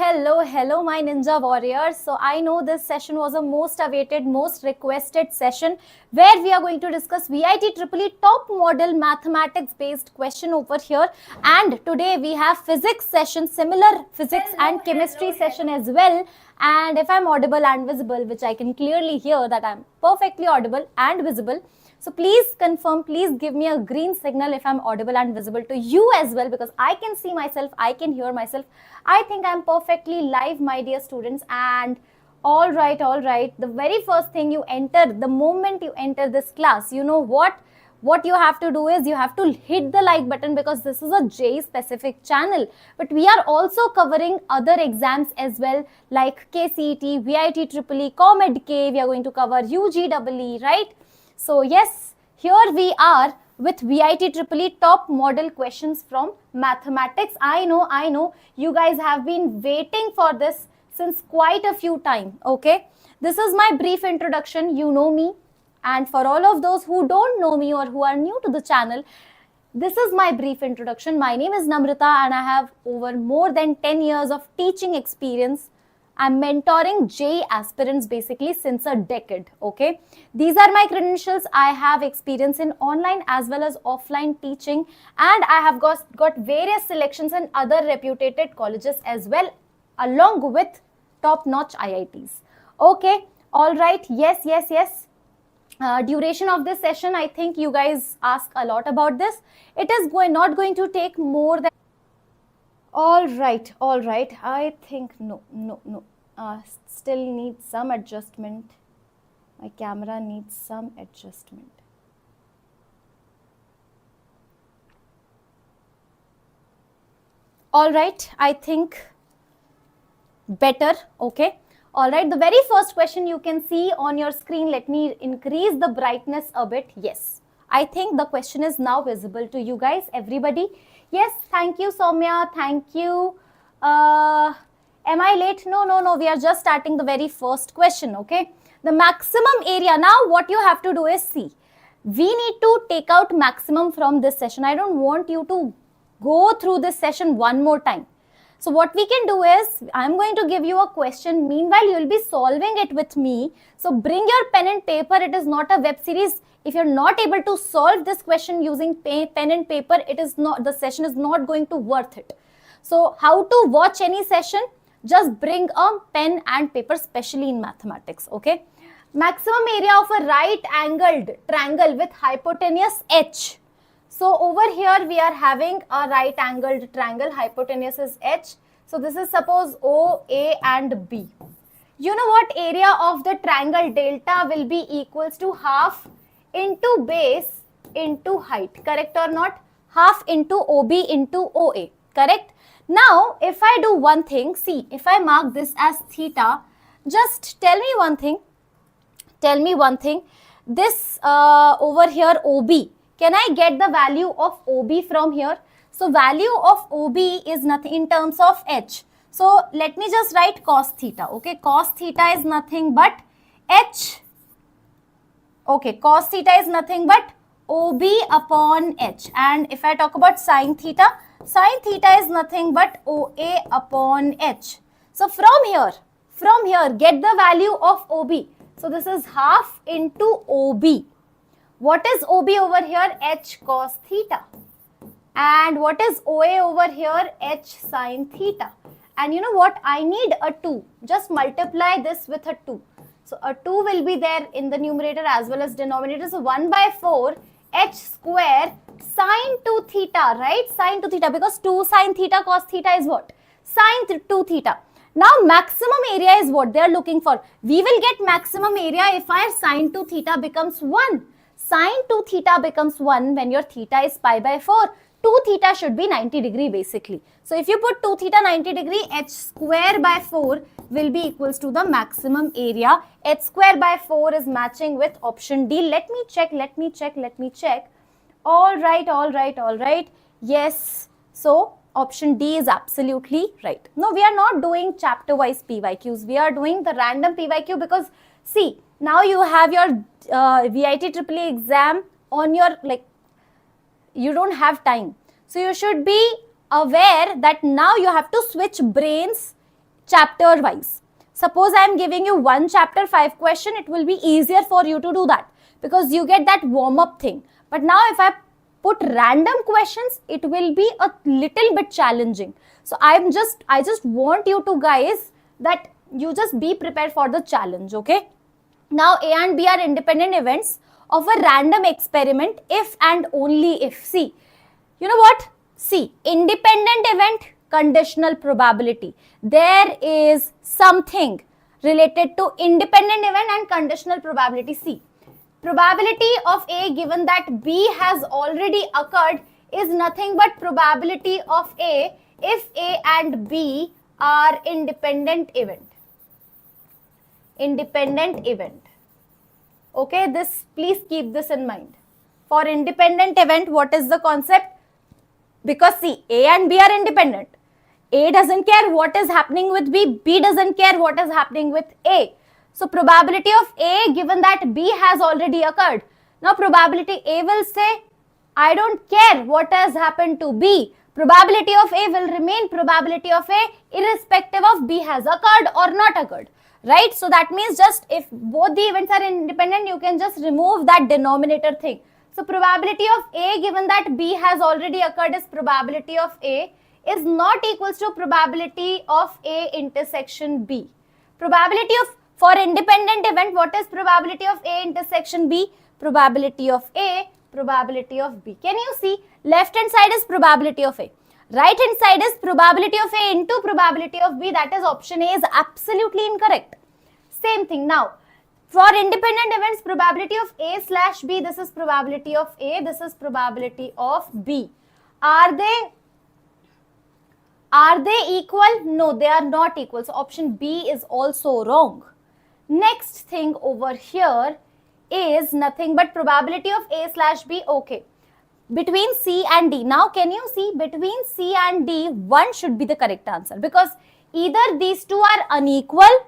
Hello, my ninja warriors. So I know this session was a most awaited, most requested session where we are going to discuss VIT EEE top model mathematics based question over here. And today we have physics session, similar physics and chemistry session as well. And if I'm audible and visible, which I can clearly hear that I'm perfectly audible and visible. So please confirm, please give me a green signal if I'm audible and visible to you as well, because I can see myself, I can hear myself. I think I'm perfectly live, my dear students. And all right. The very first thing you enter, the moment you enter this class, you know what you have to do is you have to hit the like button, because this is a JEE specific channel. But we are also covering other exams as well, like KCET, VIT EEE, COMEDK. We are going to cover UGEE, right? So yes, here we are with VIT EEE top model questions from mathematics. I know you guys have been waiting for this since quite a few time. Okay, this is my brief introduction. You know me, and for all of those who don't know me or who are new to the channel, this is my brief introduction. My name is Namrata and I have over more than 10 years of teaching experience. I'm mentoring JEE aspirants basically since a decade, okay? These are my credentials. I have experience in online as well as offline teaching, and I have got various selections in other reputed colleges as well, along with top-notch IITs. Okay, all right, yes. Duration of this session, I think you guys ask a lot about this. It is not going to take more than... All right. I think no. Still needs some adjustment. My camera needs some adjustment. All right. I think better. Okay. All right. The very first question you can see on your screen. Let me increase the brightness a bit. Yes. I think the question is now visible to you guys, everybody. Yes, thank you, Soumya. Thank you. Am I late? No. We are just starting the very first question, okay? The maximum area. Now, what you have to do is see. We need to take out maximum from this session. I don't want you to go through this session one more time. So what we can do is, I'm going to give you a question. Meanwhile, you will be solving it with me. So bring your pen and paper. It is not a web series. If you're not able to solve this question using pen and paper, the session is not going to worth it. So how to watch any session? Just bring a pen and paper, especially in mathematics, okay? Maximum area of a right angled triangle with hypotenuse H. So over here we are having a right angled triangle, hypotenuse is H. So this is suppose O, A and B. You know what? Area of the triangle delta will be equals to half into base into height, correct or not? Half into OB into OA, correct? Now, if I do one thing, see, if I mark this as theta, just tell me one thing. This over here OB, can I get the value of OB from here? So value of OB is nothing in terms of H. So let me just write cos theta, okay? Cos theta is nothing but H. Okay, cos theta is nothing but OB upon H. And if I talk about sin theta is nothing but OA upon H. So from here, get the value of OB. So this is half into OB. What is OB over here? H cos theta. And what is OA over here? H sin theta. And you know what? I need a 2. Just multiply this with a 2. So a 2 will be there in the numerator as well as denominator. So 1 by 4 H square sine 2 theta, right? Sine 2 theta, because 2 sine theta cos theta is what? Sine 2 theta. Now maximum area is what they are looking for. We will get maximum area if our sine 2 theta becomes 1. Sine 2 theta becomes 1 when your theta is pi by 4. 2 theta should be 90 degree basically. So if you put 2 theta 90 degree, H square by 4 will be equals to the maximum area. H square by 4 is matching with option D. Let me check. All right. Yes. So option D is absolutely right. No, we are not doing chapter wise PYQs. We are doing the random PYQ because see, now you have your VIT EEE exam on your, like, you don't have time. So you should be aware that now you have to switch brains chapter wise. Suppose I am giving you one chapter 5 question, it will be easier for you to do that because you get that warm up thing. But now if I put random questions, it will be a little bit challenging. So I just want you to guys that you just be prepared for the challenge, okay? Now A and B are independent events of a random experiment if and only if. See, you know what? See, independent event, conditional probability. There is something related to independent event and conditional probability. See, probability of A given that B has already occurred is nothing but probability of A if A and B are independent event. Independent event. Okay, this, please keep this in mind. For independent event, what is the concept? Because see, A and B are independent. A doesn't care what is happening with B. B doesn't care what is happening with A. So probability of A given that B has already occurred. Now probability A will say, I don't care what has happened to B. Probability of A will remain probability of A irrespective of B has occurred or not occurred. Right? So that means just if both the events are independent, you can just remove that denominator thing. So probability of A given that B has already occurred is probability of A is not equals to probability of A intersection B. Probability of, for independent event, what is probability of A intersection B? Probability of A, probability of B. Can you see? Left hand side is probability of A. Right hand side is probability of A into probability of B. That is option A is absolutely incorrect. Same thing now. For independent events, probability of A slash B, this is probability of A, this is probability of B. Are they equal? No, they are not equal. So option B is also wrong. Next thing over here is nothing but probability of A slash B. Okay. Between C and D. Now can you see between C and D, 1 should be the correct answer because either these two are unequal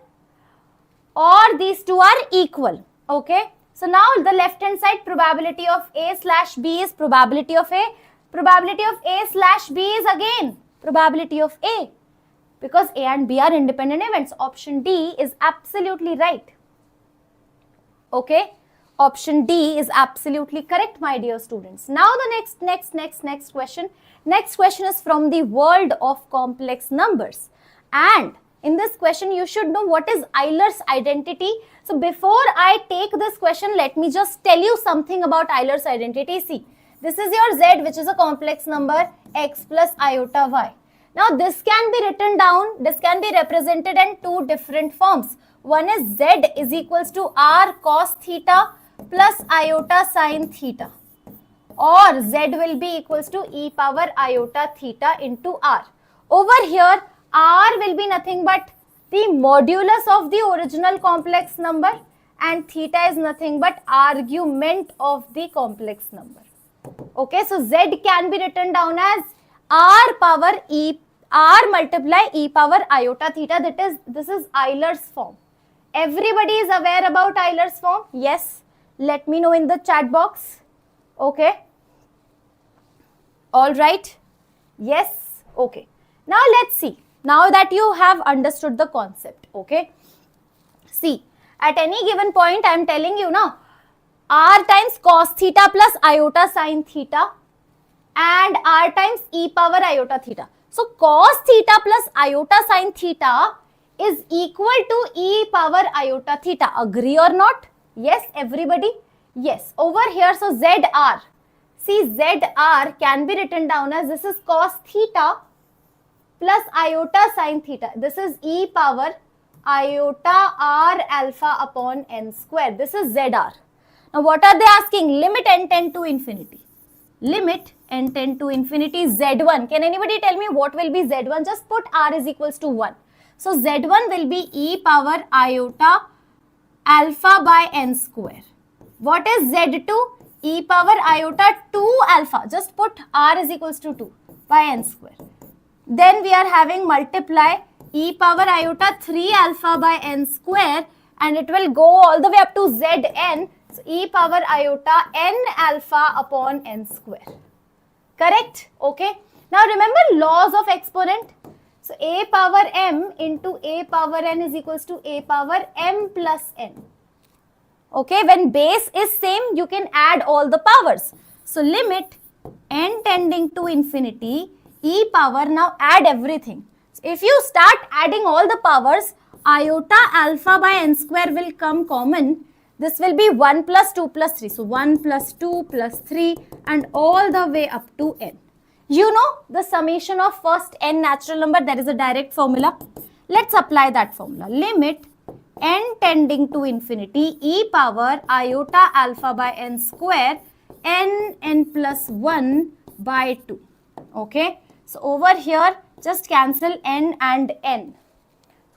or these two are equal. Okay. So now the left hand side probability of A slash B is probability of A. Probability of A slash B is again probability of A because A and B are independent events. Option D is absolutely right. Okay. Option D is absolutely correct, my dear students. Now the next question. Next question is from the world of complex numbers. And in this question, you should know what is Euler's identity. So before I take this question, let me just tell you something about Euler's identity. See, this is your Z, which is a complex number, x plus iota y. Now this can be written down, this can be represented in two different forms. One is Z is equals to r cos theta plus iota sin theta, or Z will be equals to e power iota theta into r. Over here, r will be nothing but the modulus of the original complex number and theta is nothing but argument of the complex number. Okay, so Z can be written down as r power e, r multiply e power iota theta. This is Euler's form. Everybody is aware about Euler's form? Yes. Let me know in the chat box. Okay. All right. Yes. Okay. Now let's see. Now that you have understood the concept. Okay. See, at any given point, I am telling you now, r times cos theta plus iota sin theta and r times e power iota theta. So cos theta plus iota sin theta is equal to e power iota theta. Agree or not? Yes, everybody? Yes. Over here, so ZR. See, ZR can be written down as this is cos theta plus iota sin theta. This is e power iota r alpha upon n square. This is ZR. Now, what are they asking? Limit n tend to infinity. Limit n tend to infinity Z1. Can anybody tell me what will be Z1? Just put r is equals to 1. So, Z1 will be e power iota alpha by n square. What is Z2? E power iota 2 alpha. Just put r is equals to 2 by n square. Then we are having multiply e power iota 3 alpha by n square and it will go all the way up to Zn. So e power iota n alpha upon n square. Correct? Okay. Now remember laws of exponent. So a power m into a power n is equals to a power m plus n. Okay, when base is same, you can add all the powers. So limit n tending to infinity, e power, now add everything. So if you start adding all the powers, iota alpha by n square will come common. This will be 1 plus 2 plus 3. So 1 plus 2 plus 3 and all the way up to n. You know the summation of first n natural number, there is a direct formula. Let's apply that formula. Limit n tending to infinity, e power iota alpha by n square, n plus 1 by 2. Okay. So over here, just cancel n and n.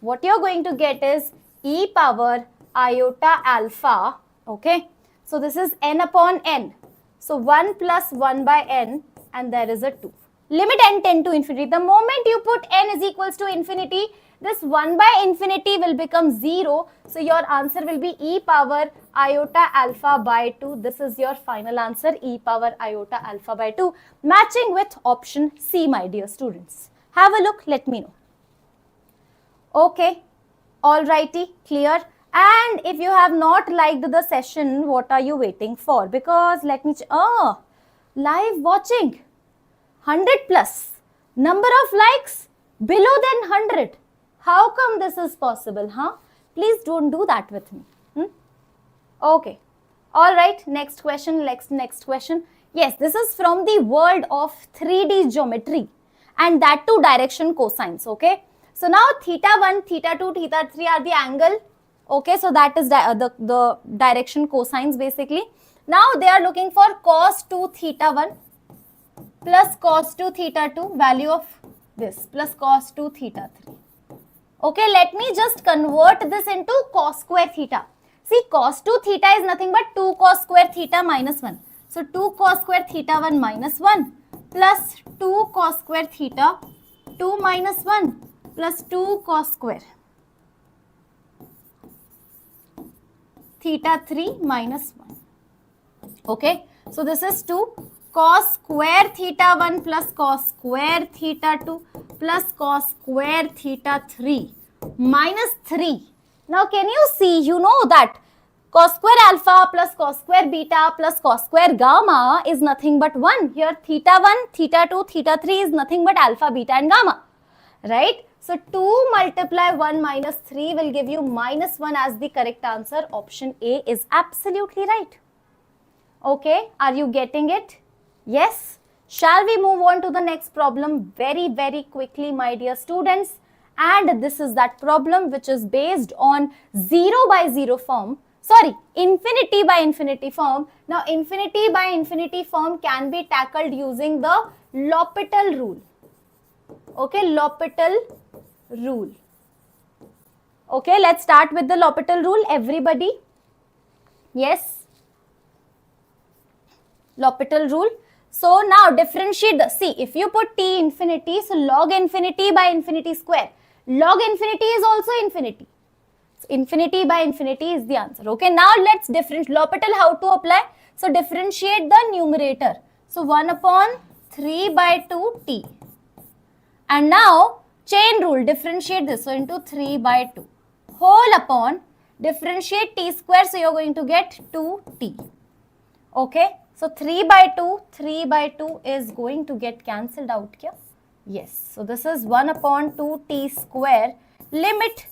What you're going to get is e power iota alpha. Okay. So this is n upon n. So 1 plus 1 by n, and there is a 2. Limit n tend to infinity. The moment you put n is equals to infinity, this 1 by infinity will become 0. So your answer will be e power iota alpha by 2. This is your final answer, e power iota alpha by 2, matching with option C, my dear students. Have a look, let me know. Okay, alrighty, clear. And if you have not liked the session, what are you waiting for? Because let me, live watching, 100 plus, number of likes below than 100. How come this is possible, huh? Please don't do that with me. Okay. All right. Next question. Next question. Yes, this is from the world of 3D geometry, and that too direction cosines. Okay. So now theta 1, theta 2, theta 3 are the angle. Okay. So that is the direction cosines basically. Now they are looking for cos 2 theta 1 plus cos 2 theta 2, value of this, plus cos 2 theta 3. Okay, let me just convert this into cos square theta. See, cos 2 theta is nothing but 2 cos square theta minus 1. So 2 cos square theta 1 minus 1 plus 2 cos square theta 2 minus 1 plus 2 cos square theta 3 minus 1. Okay, so this is 2 cos square theta 1 plus cos square theta 2 plus cos square theta 3 minus 3. Now can you see, you know that cos square alpha plus cos square beta plus cos square gamma is nothing but 1. Here theta 1, theta 2, theta 3 is nothing but alpha, beta and gamma. Right? So 2 multiply 1 minus 3 will give you minus 1 as the correct answer. Option A is absolutely right. Okay, are you getting it? Yes. Shall we move on to the next problem very, very quickly, my dear students? And this is that problem which is based on 0 by 0 form. Sorry, infinity by infinity form. Now, infinity by infinity form can be tackled using the L'Hopital rule. Okay, L'Hopital rule. Okay, let's start with the L'Hopital rule, everybody. Yes. L'Hopital rule. So now differentiate the, see, if you put t infinity, so log infinity by infinity square. Log infinity is also infinity. So infinity by infinity is the answer. Okay, now let's differentiate. L'Hopital, how to apply? So differentiate the numerator. So 1 upon 3 by 2 t. And now chain rule, differentiate this. So into 3 by 2. Whole upon, differentiate t square. So you're going to get 2t. Okay. So 3 by 2 is going to get cancelled out here. Yes. So this is 1 upon 2t square. Limit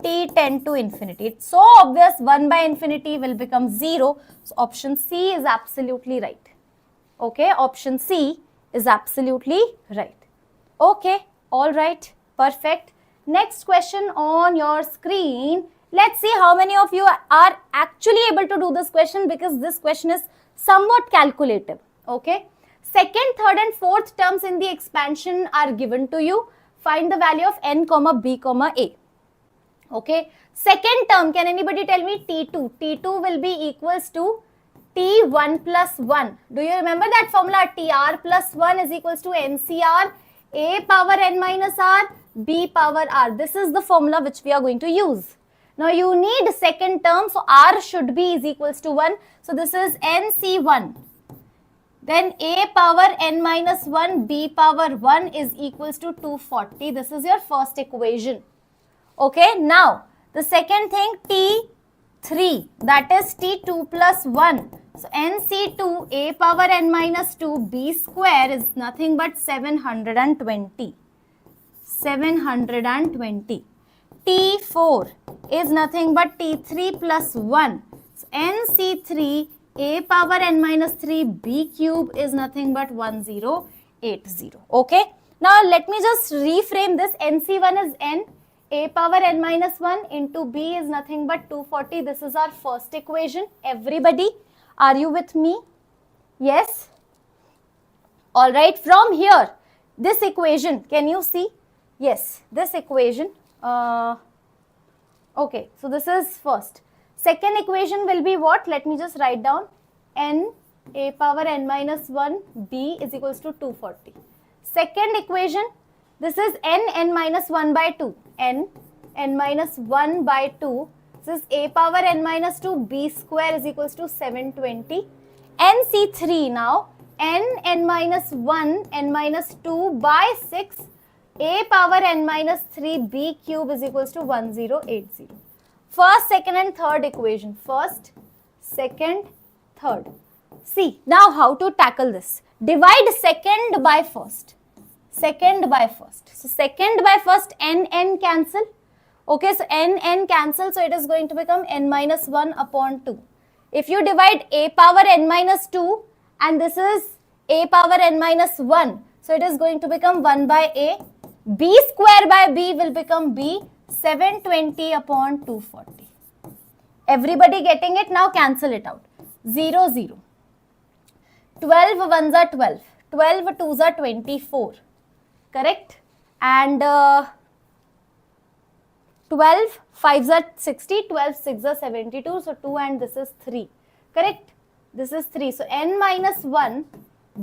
t tend to infinity. It's so obvious, 1 by infinity will become 0. So option C is absolutely right. Okay. Option C is absolutely right. Okay. All right. Perfect. Next question on your screen. Let's see how many of you are actually able to do this question, because this question is somewhat calculative. Okay. Second, third and fourth terms in the expansion are given to you. Find the value of n comma b comma a. Okay. Second term, can anybody tell me t2? T2 will be equals to t1 plus 1. Do you remember that formula? Tr plus 1 is equals to ncr, a power n minus r, b power r. This is the formula which we are going to use. Now you need second term, so r should be is equals to 1. So this is nc1. Then a power n minus 1, b power 1 is equals to 240. This is your first equation. Okay, now the second thing, T3, that is T2 plus 1. So NC2, a power n minus 2, b square is nothing but 720. 720. T4 is nothing but T3 plus 1. So NC3, a power n minus 3, b cube is nothing but 1080. Okay. Now let me just reframe this. NC1 is n, a power n minus 1 into b is nothing but 240. This is our first equation. Everybody, are you with me? Yes? Alright, from here, this equation, can you see? Yes, this equation. Okay, so this is first. Second equation will be what? Let me just write down. N, a power n minus 1, b is equals to 240. Second equation, this is n minus 1 by 2. N minus 1 by 2. This is a power n minus 2, b square is equals to 720. NC3 now, n minus 1, n minus 2 by 6, a power n minus 3, b cube is equals to 1080. First, second and third equation. First, second, third. See, now how to tackle this? Divide second by first. Second by first. So, second by first, n cancel. Okay, so n cancel, so it is going to become n minus 1 upon 2. If you divide a power n minus 2 and this is a power n minus 1, so it is going to become 1 by a. B square by b will become b, 720 upon 240. Everybody getting it? Now cancel it out. 0, 0. 12 ones are 12. 12 twos are 24. Correct? And 12 5s are 60. 12 6s are 72. So 2 and this is 3. Correct? This is 3. So n minus 1,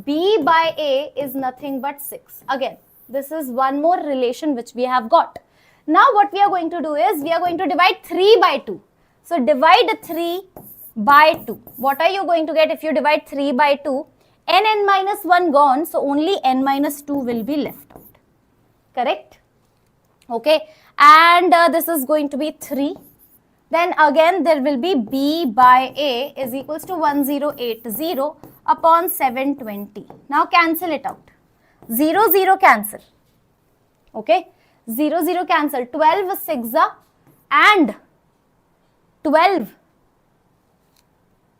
b by a is nothing but 6. Again, this is one more relation which we have got. Now what we are going to do is we are going to divide 3 by 2. So divide 3 by 2. What are you going to get if you divide 3 by 2? n minus 1 gone, so only n minus 2 will be left out. Correct? Okay. And this is going to be 3. Then again there will be b by a is equals to 1080 upon 720. Now cancel it out. 0, 0 cancel. Okay. 0, 0 cancel. 12 6 and 12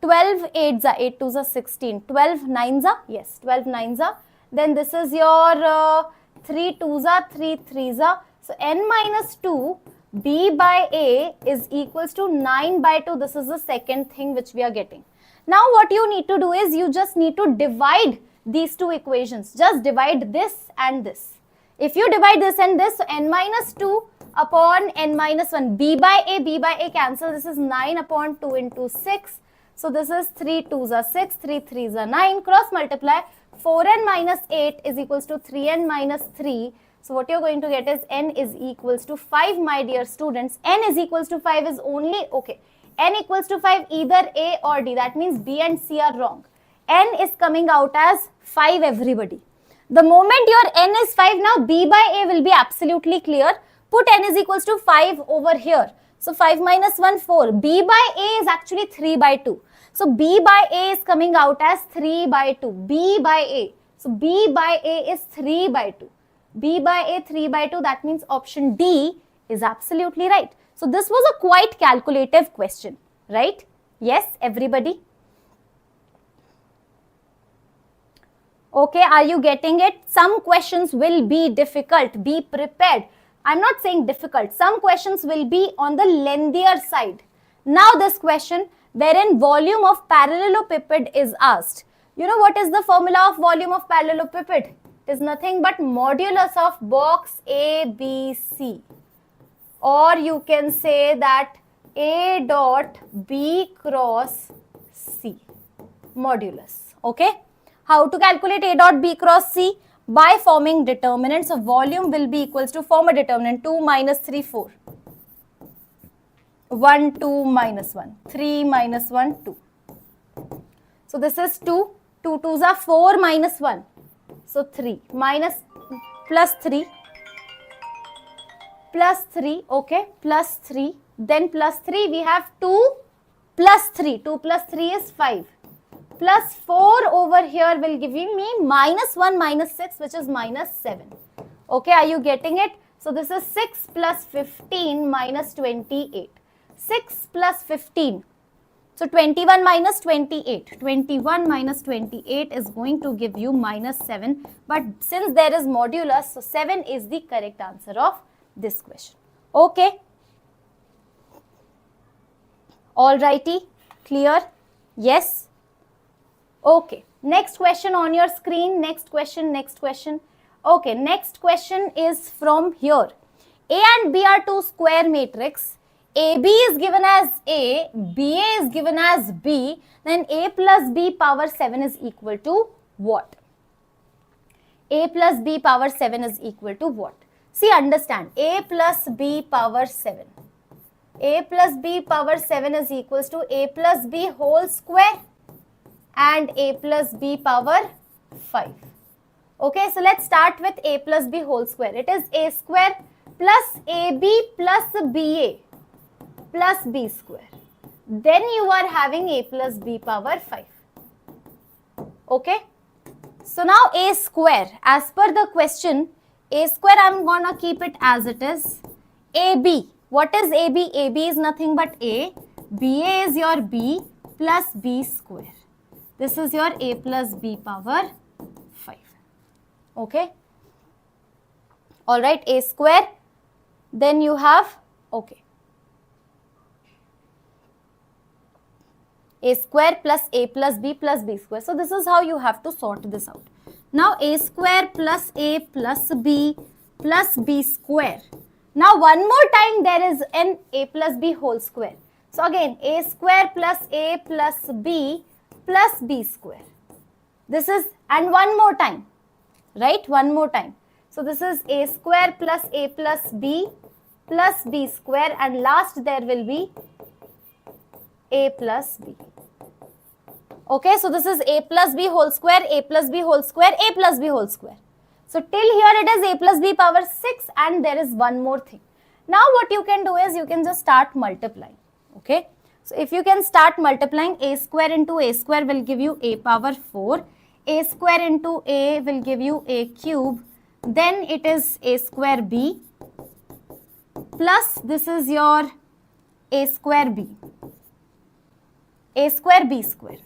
8s are 8 2s are 16. 12 9s are, yes, 12 9s are. Then this is your 3 2s are, 3 3s are. So n minus 2 b by a is equals to 9 by 2. This is the second thing which we are getting. Now what you need to do is you just need to divide these two equations. Just divide this and this. If you divide this and this, so n minus 2 upon n minus 1, b by a cancel. This is 9 upon 2 into 6. So this is 3 2s are 6, 3 3s are 9. Cross multiply. 4n minus 8 is equals to 3n minus 3. So what you're going to get is n is equals to 5, my dear students. N is equals to 5 is only, okay, n equals to 5 either A or D. That means B and C are wrong. N is coming out as 5, everybody. The moment your n is 5, now b by a will be absolutely clear. Put n is equals to 5 over here. So 5 minus 1, 4. B by a is actually 3 by 2. So b by a is coming out as 3 by 2. B by a. So b by a is 3 by 2. B by a 3 by 2. That means option D is absolutely right. So this was a quite calculative question, right? Yes, everybody? Okay, are you getting it? Some questions will be difficult. Be prepared. I'm not saying difficult. Some questions will be on the lengthier side. Now this question, wherein volume of parallelepiped is asked. You know what is the formula of volume of parallelepiped? It is nothing but modulus of box ABC. Or you can say that A dot B cross C. Modulus. Okay. How to calculate A dot B cross C? By forming determinants. So volume will be equals to, form a determinant, 2 minus 3, 4. 1, 2 minus 1. 3 minus 1, 2. So this is 2. 2 2s are 4 minus 1. So 3 minus plus 3 plus 3, okay, plus 3. Then plus 3 we have 2 plus 3. 2 plus 3 is 5. Plus 4 over here will give me minus 1 minus 6, which is minus 7. Okay, are you getting it? So this is 6 plus 15 minus 28. 6 plus 15. So 21 minus 28. 21 minus 28 is going to give you minus 7. But since there is modulus, so 7 is the correct answer of this question. Okay. Alrighty. Clear? Yes. Okay. Next question on your screen. Next question. Next question. Okay. Next question is from here. A and B are two square matrix. AB is given as A, BA is given as B, then A plus B power 7 is equal to what? A plus B power 7 is equal to what? See, understand, A plus B power 7. A plus B power 7 is equals to A plus B whole square and A plus B power 5. Okay, so let's start with A plus B whole square. It is A square plus AB plus BA plus B square. Then you are having A plus B power 5. Okay. So now A square, as per the question, A square I am gonna keep it as it is. AB, what is AB? AB is nothing but A. BA is your B plus B square. This is your A plus B power 5. Okay. Alright, A square. Then you have, okay, A square plus A plus B square. So this is how you have to sort this out. Now A square plus A plus B square. Now one more time there is an A plus B whole square. So again A square plus A plus B square. This is, and one more time, right? One more time. So this is A square plus A plus B square, and last there will be A plus B. Okay, so this is A plus B whole square, A plus B whole square, A plus B whole square. So till here it is A plus B power 6, and there is one more thing. Now what you can do is you can just start multiplying. Okay, so if you can start multiplying, A square into A square will give you A power 4. A square into A will give you A cube. Then it is A square B plus this is your A square B. A square B square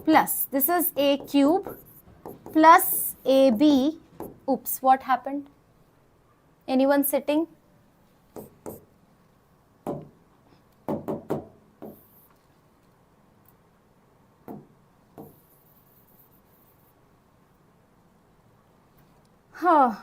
plus this is A cube plus AB. Oops, what happened? Anyone sitting? Huh.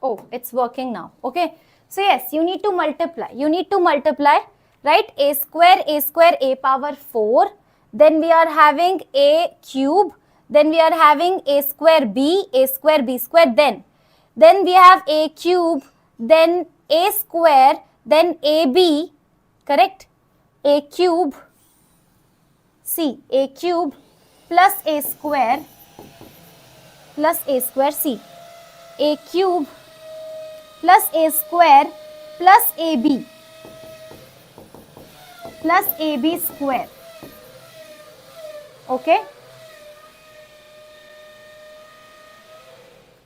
Oh, it's working now. Okay. So yes, you need to multiply. You need to multiply, right? A square, A power 4. Then we are having A cube. Then we are having A square B square. Then we have A cube. Then A square. Then AB. Correct? A cube. C. A cube plus A square C. A cube plus A square plus AB square. Okay.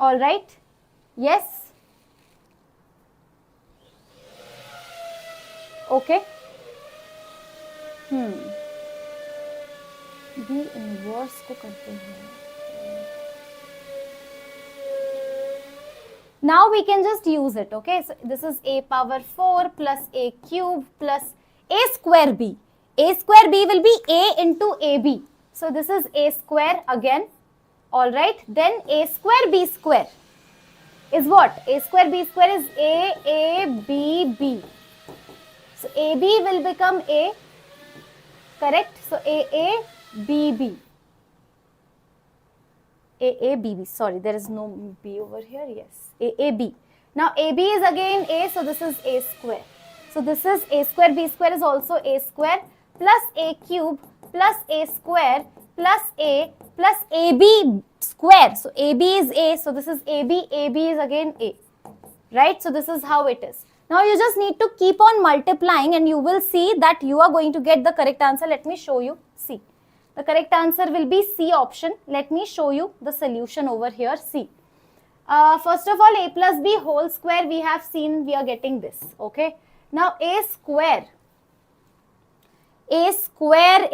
All right. Yes. Okay. B inverse को करते हैं. Now we can just use it. Okay, so this is A power 4 plus A cube plus A square B. A square B will be A into AB. So this is a square again. All right. Then a square b square is what? A square b square is a b b. So ab will become a. Correct. So a b b. A b b. Sorry, there is no b over here. Yes. A b. Now ab is again a. So this is a square. So this is a square b square is also a square plus a cube plus a square plus a plus ab square. So ab is a. So this is ab. Ab is again a. Right? So this is how it is. Now you just need to keep on multiplying and you will see that you are going to get the correct answer. Let me show you. See. The correct answer will be C option. Let me show you the solution over here. C. First of all, a plus b whole square we have seen we are getting this. Okay. Now a square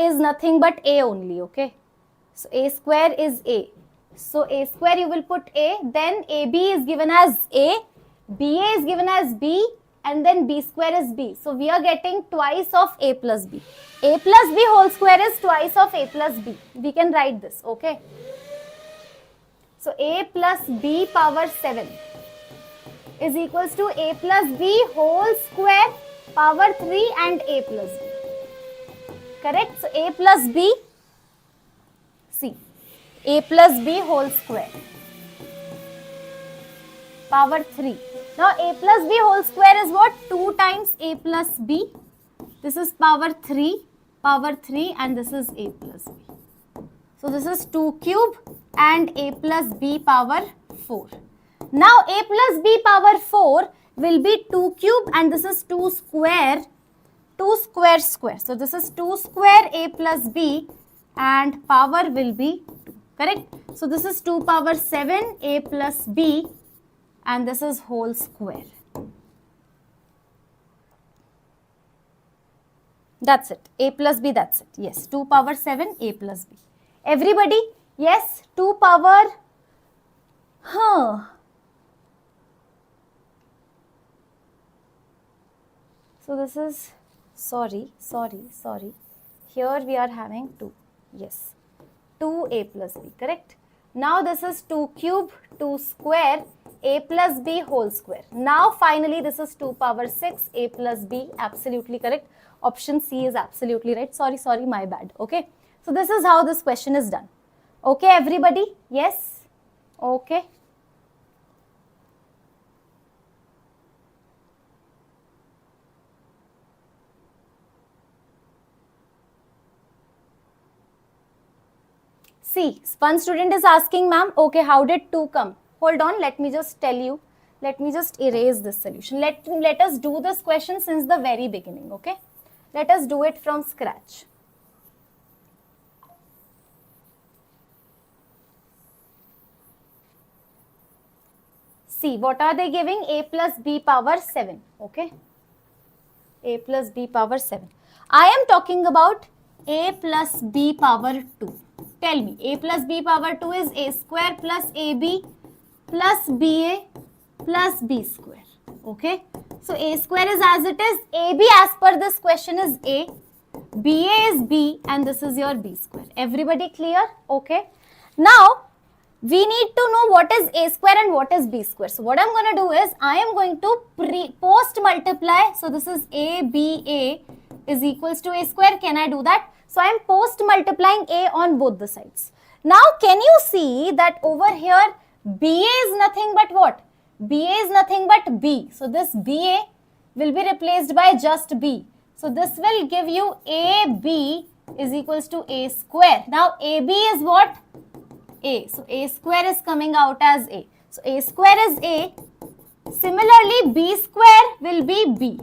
is nothing but a only. Okay. So a square is a. So a square you will put a. Then ab is given as a. ba is given as b. And then b square is b. So we are getting twice of a plus b. A plus b whole square is twice of a plus b. We can write this, okay? So a plus b power 7 is equals to a plus b whole square power 3 and a plus b. Correct? So a plus b, see, a plus b whole square power 3. Now a plus b whole square is what? 2 times a plus b. This is power 3 and this is a plus b. So this is 2 cube and a plus b power 4. Now a plus b power 4 will be 2 cube and this is 2 square. So this is 2 square a plus b and power will be 2. Correct? So this is 2 power 7 a plus b. And this is whole square. That's it. A plus b, that's it. Yes, 2 power 7, a plus b. Everybody? Yes, 2 power. So this is, sorry. Here we are having 2. Yes, 2a plus b, correct? Now this is 2 cube, 2 square, a plus b whole square. Now finally this is 2 power 6, a plus b, absolutely correct. Option C is absolutely right. Sorry, my bad. Okay. So this is how this question is done. Okay, everybody? Yes? Okay. See, one student is asking, ma'am, okay, how did 2 come? Hold on, let me just tell you. Let me just erase this solution. Let us do this question since the very beginning, okay? Let us do it from scratch. See, what are they giving? A plus b power 7, okay? A plus b power 7. I am talking about a plus b power 2. Tell me, a plus b power 2 is a square plus ab plus ba plus b square. Okay. So a square is as it is. Ab as per this question is a. Ba is b and this is your b square. Everybody clear? Okay. Now, we need to know what is a square and what is b square. So what I'm going to do is, I am going to post multiply. So this is aba is equals to a square. Can I do that? So I am post multiplying a on both the sides. Now can you see that over here ba is nothing but what? Ba is nothing but b. So this ba will be replaced by just b. So this will give you ab is equals to a square. Now ab is what? A. So a square is coming out as a. So a square is a. Similarly b square will be b.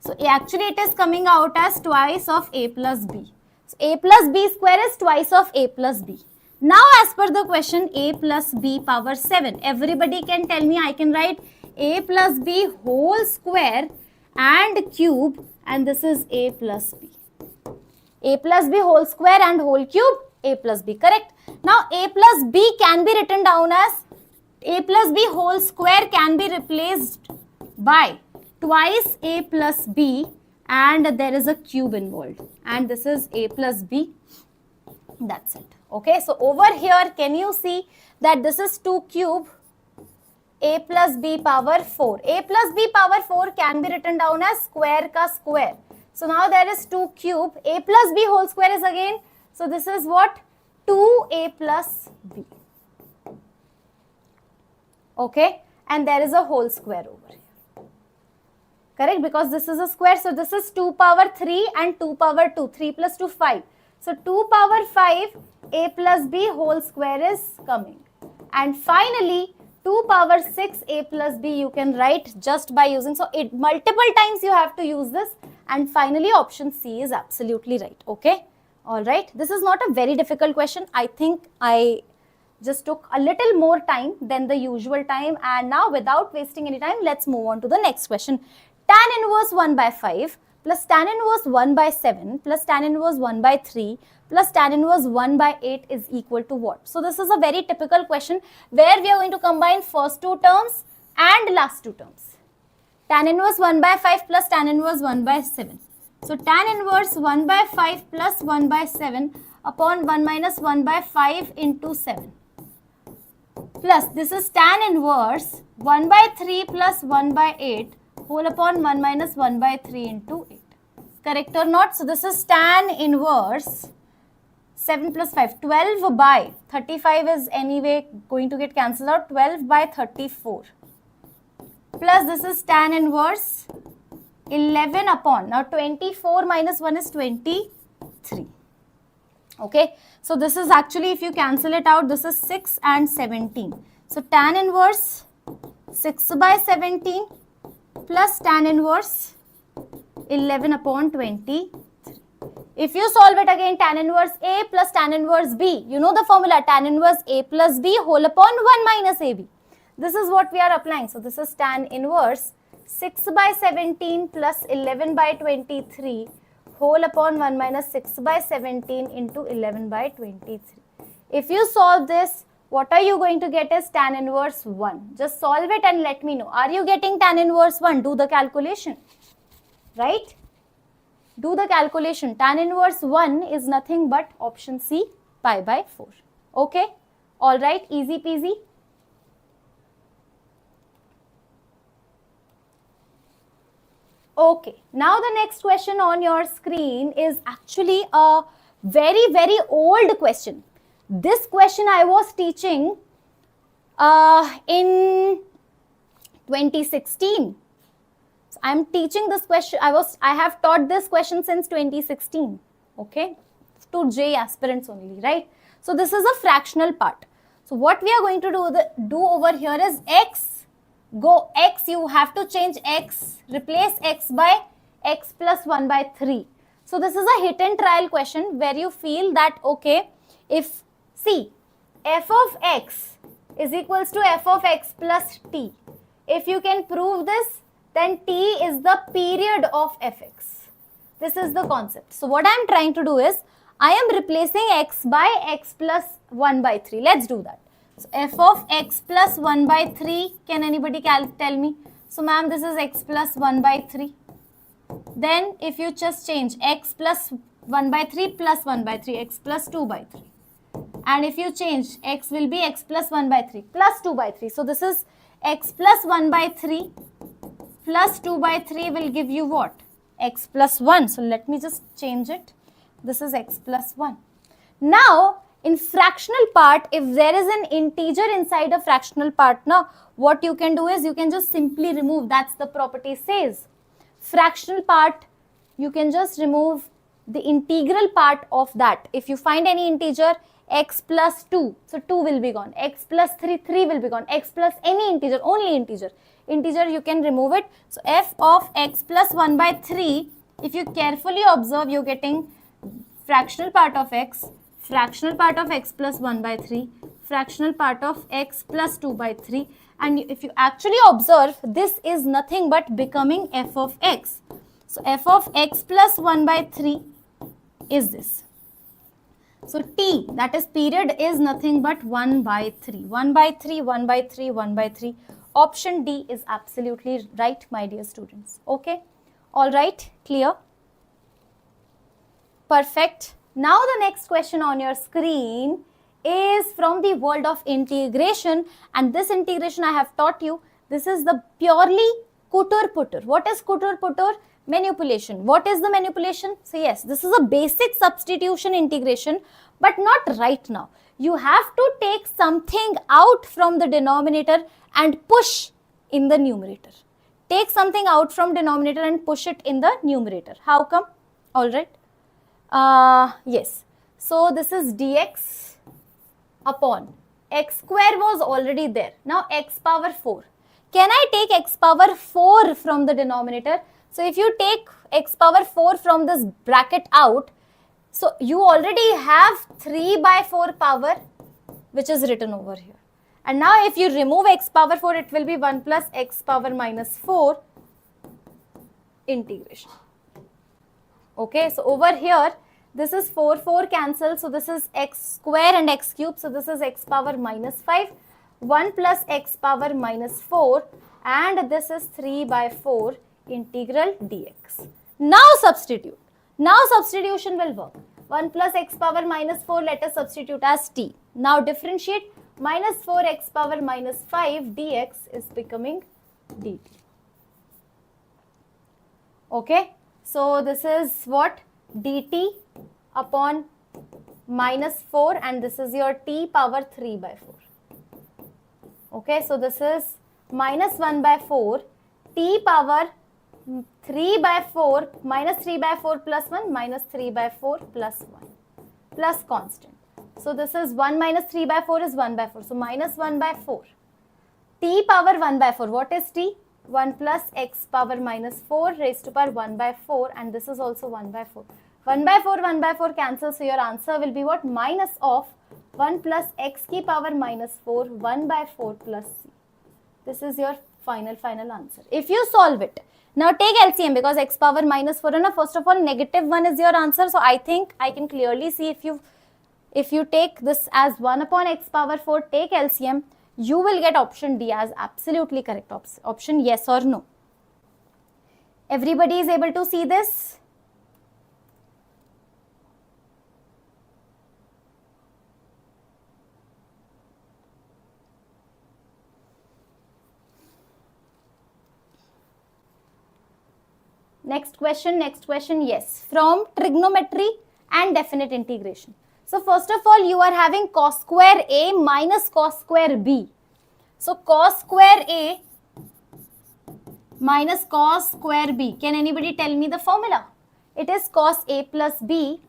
So actually it is coming out as twice of a plus b. So a plus b square is twice of a plus b. Now as per the question, a plus b power 7. Everybody can tell me, I can write a plus b whole square and cube, and this is a plus b. A plus b whole square and whole cube, a plus b, correct? Now a plus b can be written down as a plus b whole square can be replaced by twice a plus b, and there is a cube involved, and this is a plus b That's it. Okay, so over here, can you see that this is 2 cube a plus b power 4. A plus b power 4 can be written down as square ka square. So now there is 2 cube. A plus b whole square is again. So this is what? 2a plus b. Okay, and there is a whole square over here. Correct, because this is a square. So this is 2 power 3 and 2 power 2. 3 plus 2, 5. So 2 power 5 a plus b whole square is coming. And finally, 2 power 6 a plus b you can write just by using. So it multiple times you have to use this. And finally, option C is absolutely right. Okay. All right. This is not a very difficult question. I think I just took a little more time than the usual time. And now without wasting any time, let's move on to the next question. Tan inverse 1 by 5 plus tan inverse 1 by 7 plus tan inverse 1 by 3 plus tan inverse 1 by 8 is equal to what? So this is a very typical question where we are going to combine first two terms and last two terms. Tan inverse 1 by 5 plus tan inverse 1 by 7. So tan inverse 1 by 5 plus 1 by 7 upon 1 minus 1 by 5 into 7. Plus this is tan inverse 1 by 3 plus 1 by 8 whole upon 1 minus 1 by 3 into 8. Correct or not? So this is tan inverse 7 plus 5, 12 by 35 is anyway going to get cancelled out, 12 by 34. Plus this is tan inverse 11 upon, now 24 minus 1 is 23. Okay, so this is actually, if you cancel it out, this is 6 and 17. So tan inverse 6 by 17 plus tan inverse 11 upon 23. If you solve it again, tan inverse A plus tan inverse B, you know the formula, tan inverse A plus B whole upon 1 minus AB. This is what we are applying. So this is tan inverse 6 by 17 plus 11 by 23 whole upon 1 minus 6 by 17 into 11 by 23. If you solve this, what are you going to get is tan inverse 1. Just solve it and let me know. Are you getting tan inverse 1? Do the calculation. Right? Do the calculation. Tan inverse 1 is nothing but option C, pi by 4. Okay? Alright, easy peasy. Okay, now the next question on your screen is actually a very, very old question. This question I was teaching in 2016. So I am teaching this question. I have taught this question since 2016. Okay, to J aspirants only, right? So this is a fractional part. So what we are going to do over here is x. Go x, you have to change x, replace x by x plus 1 by 3. So this is a hit and trial question where you feel that, okay, if, see, f of x is equals to f of x plus t. If you can prove this, then t is the period of fx. This is the concept. So what I am trying to do is, I am replacing x by x plus 1 by 3. Let's do that. So f of x plus 1 by 3, can anybody tell me? So ma'am, this is x plus 1 by 3. Then if you just change x plus 1 by 3 plus 1 by 3, x plus 2 by 3. And if you change, x will be x plus 1 by 3 plus 2 by 3. So this is x plus 1 by 3 plus 2 by 3 will give you what? X plus 1. So let me just change it. This is x plus 1. Now, in fractional part, if there is an integer inside a fractional part, now what you can do is you can just simply remove. That's the property says. Fractional part, you can just remove the integral part of that. If you find any integer, x plus 2, so 2 will be gone. X plus 3, 3 will be gone. X plus any integer, only integer. Integer, you can remove it. So f of x plus 1 by 3, if you carefully observe, you're getting fractional part of x, fractional part of x plus 1 by 3, fractional part of x plus 2 by 3, and if you actually observe, this is nothing but becoming f of x. So f of x plus 1 by 3 is this. So t, that is period, is nothing but 1 by 3. 1 by 3, 1 by 3, 1 by 3. Option D is absolutely right, my dear students. Okay. All right. Clear? Perfect. Now the next question on your screen is from the world of integration, and this integration I have taught you. This is the purely kutur-putur. What is kutur-putur? Manipulation. What is the manipulation? So yes, this is a basic substitution integration, but not right now. You have to take something out from the denominator and push in the numerator. Take something out from denominator and push it in the numerator. How come? All right. Yes. So this is dx upon x square was already there. Now x power 4. Can I take x power 4 from the denominator? So if you take x power 4 from this bracket out, so you already have 3 by 4 power which is written over here. And now if you remove x power 4, it will be 1 plus x power minus 4 integration. Okay, so over here, this is 4 cancel. So this is x square and x cube. So this is x power minus 5, 1 plus x power minus 4, and this is 3 by 4 integral dx. Now substitute. Now substitution will work. 1 plus x power minus 4, let us substitute as t. Now differentiate. Minus 4x power minus 5 dx is becoming dt. Okay. So this is what? dt upon minus 4, and this is your t power 3 by 4. Okay. So this is minus 1 by 4 t power 3 by 4 minus 3 by 4 plus 1 minus 3 by 4 plus 1 plus constant. So this is 1 minus 3 by 4 is 1 by 4. So minus 1 by 4. T power 1 by 4. What is t? 1 plus x power minus 4 raised to power 1 by 4, and this is also 1 by 4. 1 by 4 cancels. So your answer will be what? Minus of 1 plus x ki power minus 4 1 by 4 plus c. This is your final answer. If you solve it. Now take LCM because x power minus 4, and first of all negative 1 is your answer. So I think I can clearly see if you take this as 1 upon x power 4, take LCM, you will get option D as absolutely correct option, yes or no. Everybody is able to see this? Next question, yes. From trigonometry and definite integration. So first of all, you are having cos square A minus cos square B. So cos square A minus cos square B. Can anybody tell me the formula? It is cos A plus B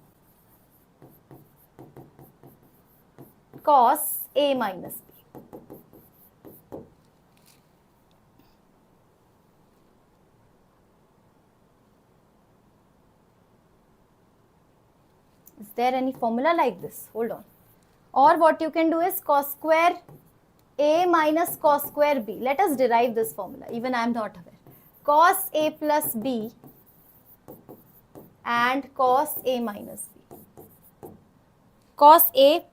cos A minus B. Is there any formula like this? Hold on. Or what you can do is cos square A minus cos square B. Let us derive this formula. Even I am not aware. Cos A plus B and cos A minus B. Cos A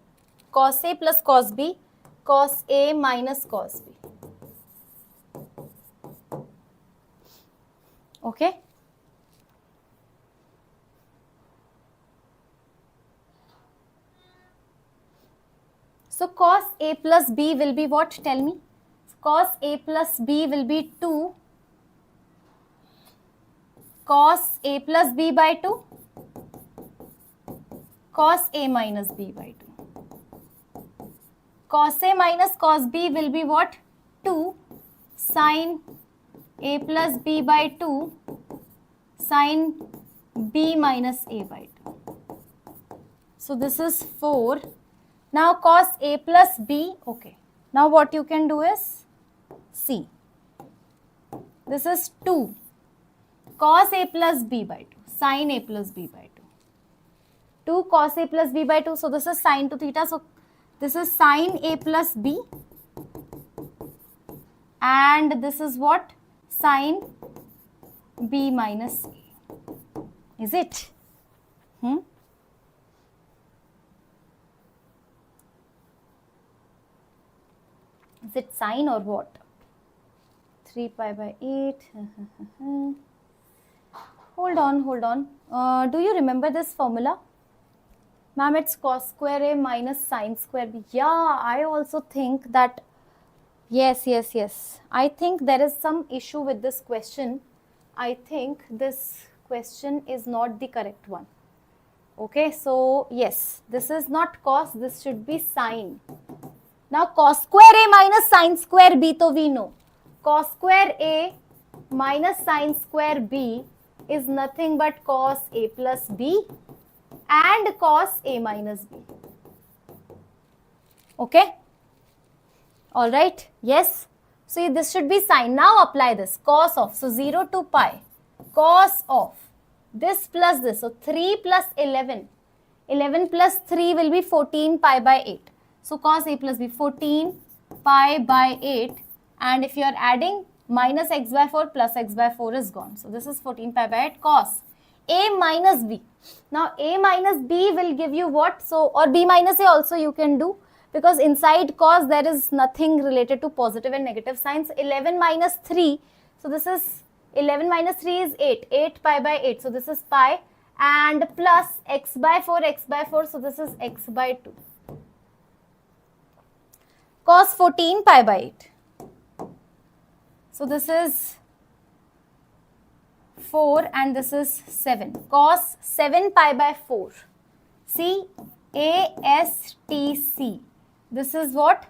plus cos B, cos A minus cos B. Okay. So cos A plus B will be what? Tell me. Cos A plus B will be 2 cos A plus B by 2 cos A minus B by 2. Cos A minus cos B will be what? 2 sin A plus B by 2 sin B minus A by 2. So this is 4. Now cos A plus B, okay. Now what you can do is see. This is 2 cos A plus B by 2 sin A plus B by 2. 2 cos A plus B by 2. So this is sin to theta. So this is sin A plus B. And this is what? Sin B minus A. Is it? Is it sine or what? 3 pi by 8. Hold on. Do you remember this formula? Ma'am, it's cos square A minus sin square B. Yeah, I also think that, yes. I think there is some issue with this question. I think this question is not the correct one. Okay, so yes, this is not cos, this should be sin. Now cos square A minus sin square B, to we know. Cos square A minus sin square B is nothing but cos A plus B and cos A minus B. Okay? Alright, yes. So this should be sin. Now apply this. Cos of, so 0 to pi. Cos of this plus this. So 3 plus 11. 11 plus 3 will be 14 pi by 8. So cos A plus B, 14 pi by 8. And if you are adding minus x by 4 plus x by 4 is gone. So this is 14 pi by 8 cos A minus B. Now A minus B will give you what? So, or B minus A also you can do, because inside cos there is nothing related to positive and negative signs. 11 minus 3. So this is 11 minus 3 is 8. 8 pi by 8. So this is pi, and plus x by 4. So this is x by 2. Cos 14 pi by 8. So this is 4 and this is 7. Cos 7 pi by 4. See, ASTC. This is what?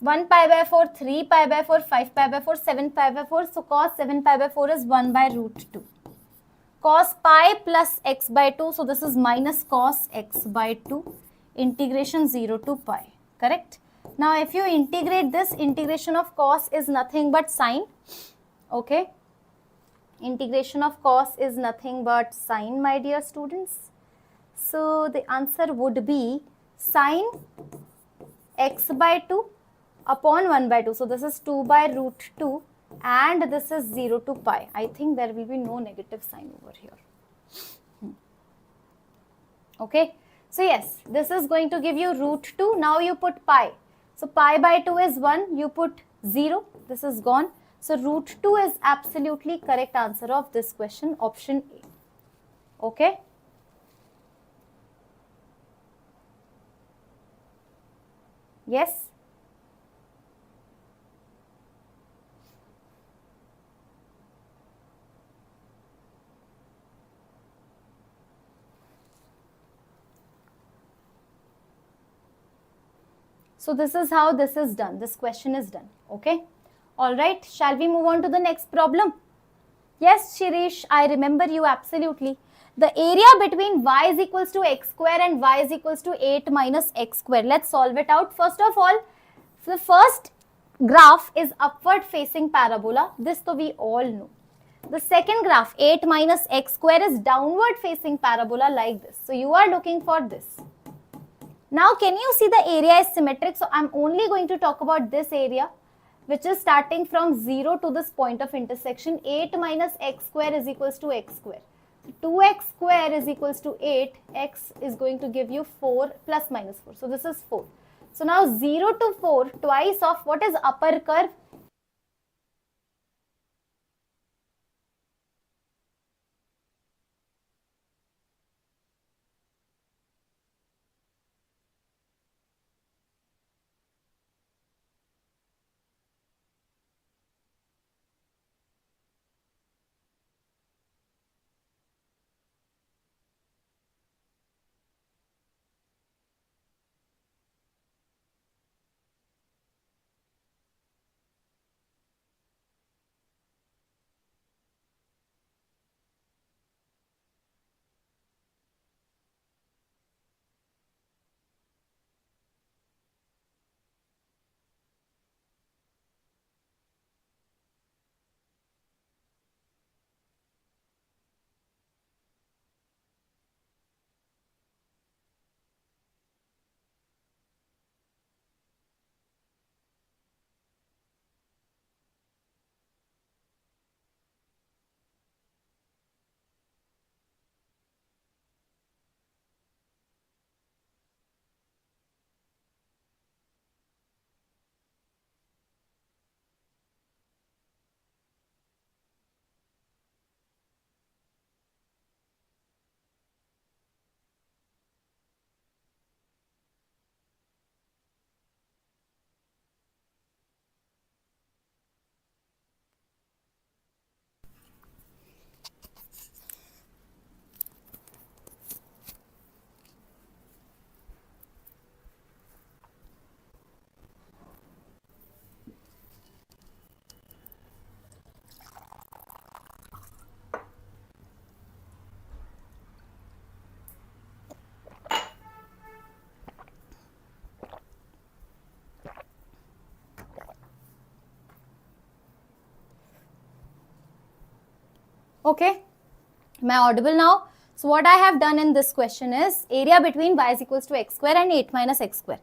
1 pi by 4, 3 pi by 4, 5 pi by 4, 7 pi by 4. So cos 7 pi by 4 is 1 by root 2. Cos pi plus x by 2. So this is minus cos x by 2. Integration 0 to pi. Correct? Now if you integrate this, integration of cos is nothing but sine. Okay? Integration of cos is nothing but sine, my dear students. So the answer would be sine x by 2 upon 1 by 2. So this is 2 by root 2 and this is 0 to pi. I think there will be no negative sign over here. Okay. So yes, this is going to give you root 2. Now you put pi. So pi by 2 is 1. You put 0. This is gone. So root 2 is absolutely correct answer of this question, option A. Okay. Yes. So this is how this is done. This question is done. Okay. All right. Shall we move on to the next problem? Yes, Shirish, I remember you absolutely. The area between y is equals to x square and y is equals to 8 minus x square. Let's solve it out. First of all, the first graph is upward facing parabola. This to we all know. The second graph, 8 minus x square, is downward facing parabola like this. So you are looking for this. Now, can you see the area is symmetric? So I'm only going to talk about this area, which is starting from 0 to this point of intersection. 8 minus x square is equals to x square. 2x square is equals to 8. X is going to give you 4 plus minus 4. So this is 4. So now 0 to 4, twice of what is upper curve? Okay, am I audible now? So what I have done in this question is area between y is equals to x square and 8 minus x square.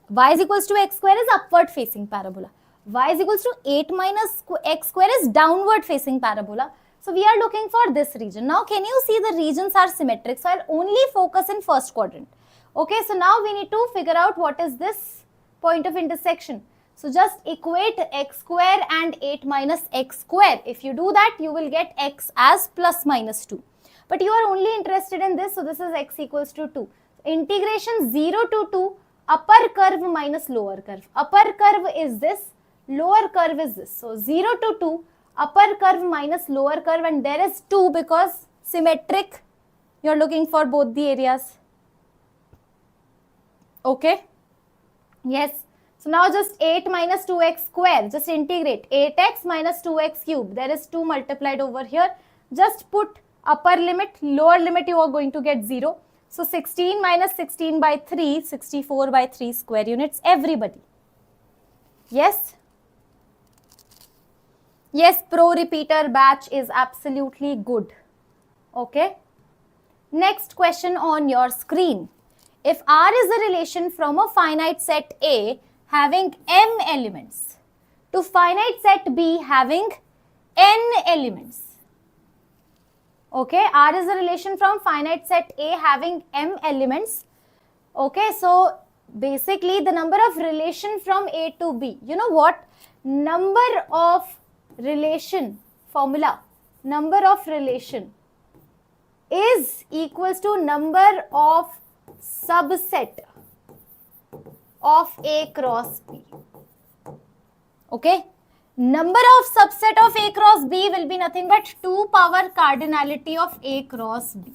Y is equals to x square is upward facing parabola. Y is equals to 8 minus x square is downward facing parabola. So we are looking for this region. Now can you see the regions are symmetric? So I'll only focus in first quadrant. Okay, so now we need to figure out what is this point of intersection. So just equate x square and 8 minus x square. If you do that, you will get x as plus minus 2. But you are only interested in this, so this is x equals to 2. Integration 0 to 2, upper curve minus lower curve. Upper curve is this, lower curve is this. So 0 to 2, upper curve minus lower curve, and there is 2 because symmetric. You are looking for both the areas. Okay? Yes. So now just 8 minus 2x square, just integrate 8x minus 2x cube. There is 2 multiplied over here. Just put upper limit, lower limit, you are going to get 0. So 16 minus 16 by 3, 64 by 3 square units, everybody. Yes? Yes, pro repeater batch is absolutely good. Okay? Next question on your screen. If R is a relation from a finite set A having m elements to finite set B having n elements. Okay, R is a relation from finite set A having m elements. Okay, so basically the number of relation from A to B. You know what? Number of relation formula, number of relation is equals to number of subset of A cross B. Okay, number of subset of A cross B will be nothing but 2 power cardinality of A cross B.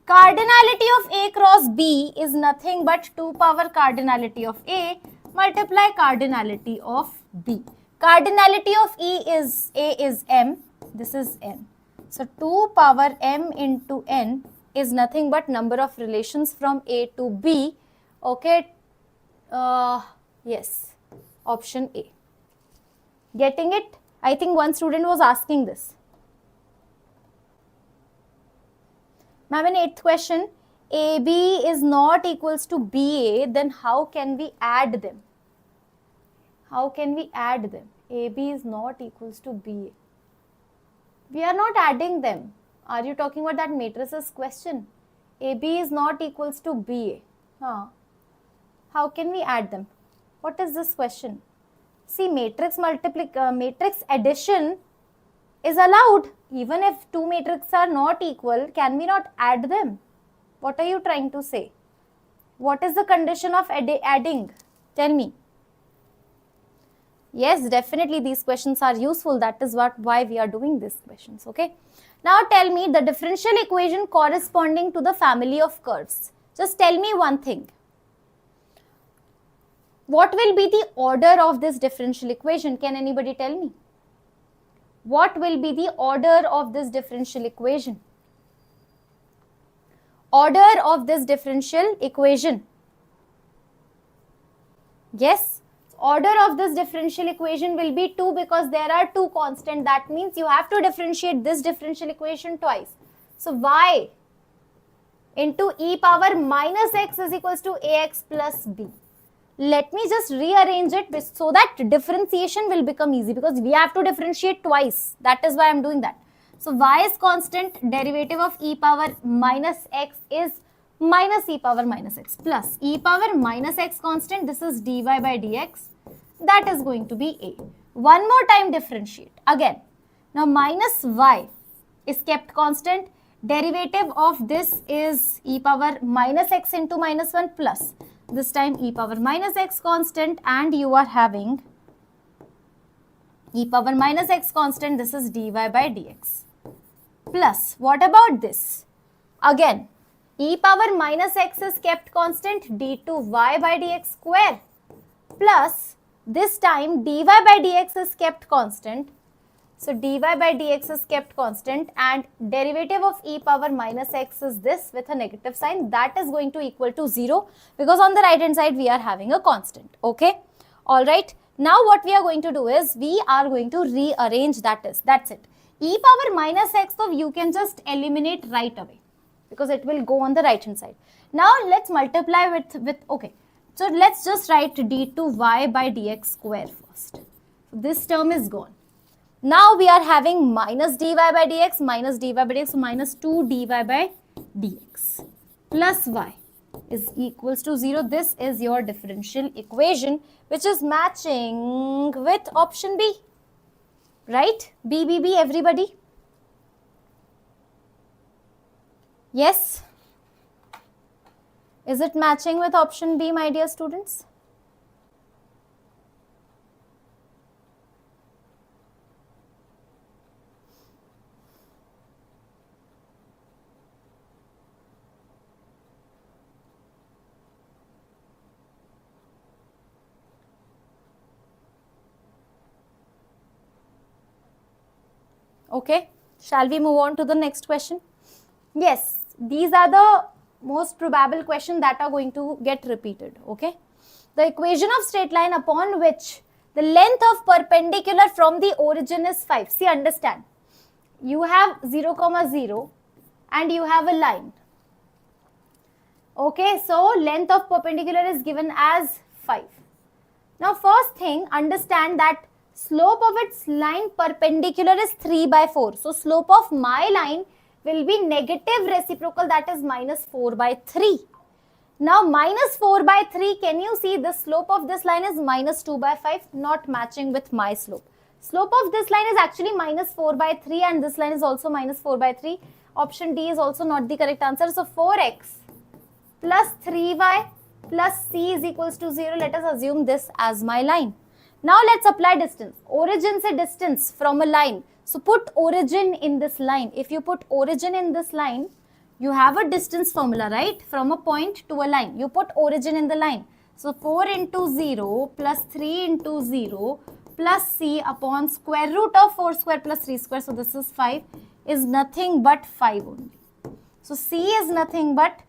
Cardinality of A cross B is nothing but 2 power cardinality of A multiply cardinality of B. Cardinality of A is m, this is n. So 2 power m into n is nothing but number of relations from A to B. Okay, yes, option A. Getting it? I think one student was asking this. Ma'am, in 8th question, AB is not equals to BA, then how can we add them? How can we add them? AB is not equals to BA. We are not adding them. Are you talking about that matrices question? AB is not equals to BA. How can we add them? What is this question? See, matrix addition is allowed. Even if two matrices are not equal, can we not add them? What are you trying to say? What is the condition of adding? Tell me. Yes, definitely these questions are useful. That is why we are doing these questions. Okay. Now tell me the differential equation corresponding to the family of curves. Just tell me one thing. What will be the order of this differential equation? Can anybody tell me? What will be the order of this differential equation? Order of this differential equation. Yes, order of this differential equation will be 2 because there are two constants. That means you have to differentiate this differential equation twice. So y into e power minus x is equals to ax plus b. Let me just rearrange it so that differentiation will become easy because we have to differentiate twice. That is why I am doing that. So y is constant, derivative of e power minus x is minus e power minus x plus e power minus x constant. This is dy by dx. That is going to be a. One more time differentiate again. Now minus y is kept constant. Derivative of this is e power minus x into minus 1 plus. This time e power minus x constant, and you are having e power minus x constant. This is dy by dx. Plus, what about this? Again, e power minus x is kept constant, d2y by dx square. Plus, this time dy by dx is kept constant. So dy by dx is kept constant, and derivative of e power minus x is this with a negative sign. That is going to equal to 0 because on the right hand side we are having a constant. Okay. Alright. Now what we are going to do is we are going to rearrange that's it. e power minus x, so you can just eliminate right away because it will go on the right hand side. Now let's multiply with okay. So let's just write d2y by dx square first. So this term is gone. Now we are having minus dy by dx, minus dy by dx, so minus 2 dy by dx plus y is equals to 0. This is your differential equation, which is matching with option B. Right? B, B, B, everybody? Yes? Is it matching with option B, my dear students? Okay, shall we move on to the next question? Yes, these are the most probable questions that are going to get repeated. Okay, the equation of straight line upon which the length of perpendicular from the origin is 5. See, understand, you have 0, 0 and you have a line. Okay, so length of perpendicular is given as 5. Now first thing, understand that slope of its line perpendicular is 3 by 4. So slope of my line will be negative reciprocal, that is minus 4 by 3. Now minus 4 by 3, can you see the slope of this line is minus 2 by 5, not matching with my slope. Slope of this line is actually minus 4 by 3 and this line is also minus 4 by 3. Option D is also not the correct answer. So 4x plus 3y plus c is equals to 0. Let us assume this as my line. Now let's apply distance. Origin se distance from a line. So put origin in this line. If you put origin in this line, you have a distance formula, right? From a point to a line. You put origin in the line. So 4 into 0 plus 3 into 0 plus c upon square root of 4 square plus 3 square. So this is 5 is nothing but 5 only. So c is nothing but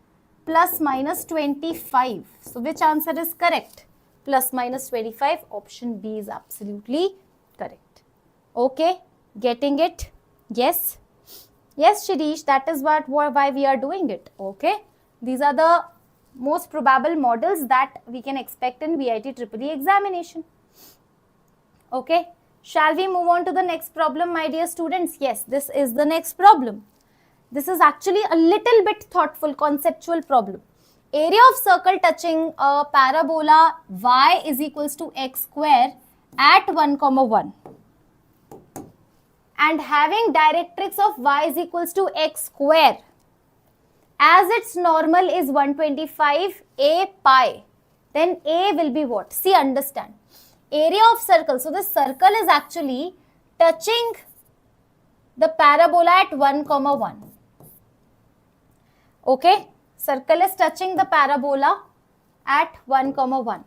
plus minus 25. So which answer is correct? Plus minus 25. Option B is absolutely correct. Okay, getting it? Yes. Yes, Shirish, that is why we are doing it. Okay, these are the most probable models that we can expect in VIT EEE examination. Okay, shall we move on to the next problem, my dear students? Yes, this is the next problem. This is actually a little bit thoughtful, conceptual problem. Area of circle touching a parabola y is equals to x square at 1, 1 and having directrix of y is equals to x square as its normal is 125 a pi, then a will be what? See, understand, area of circle. So the circle is actually touching the parabola at 1, 1. Okay, circle is touching the parabola at 1, 1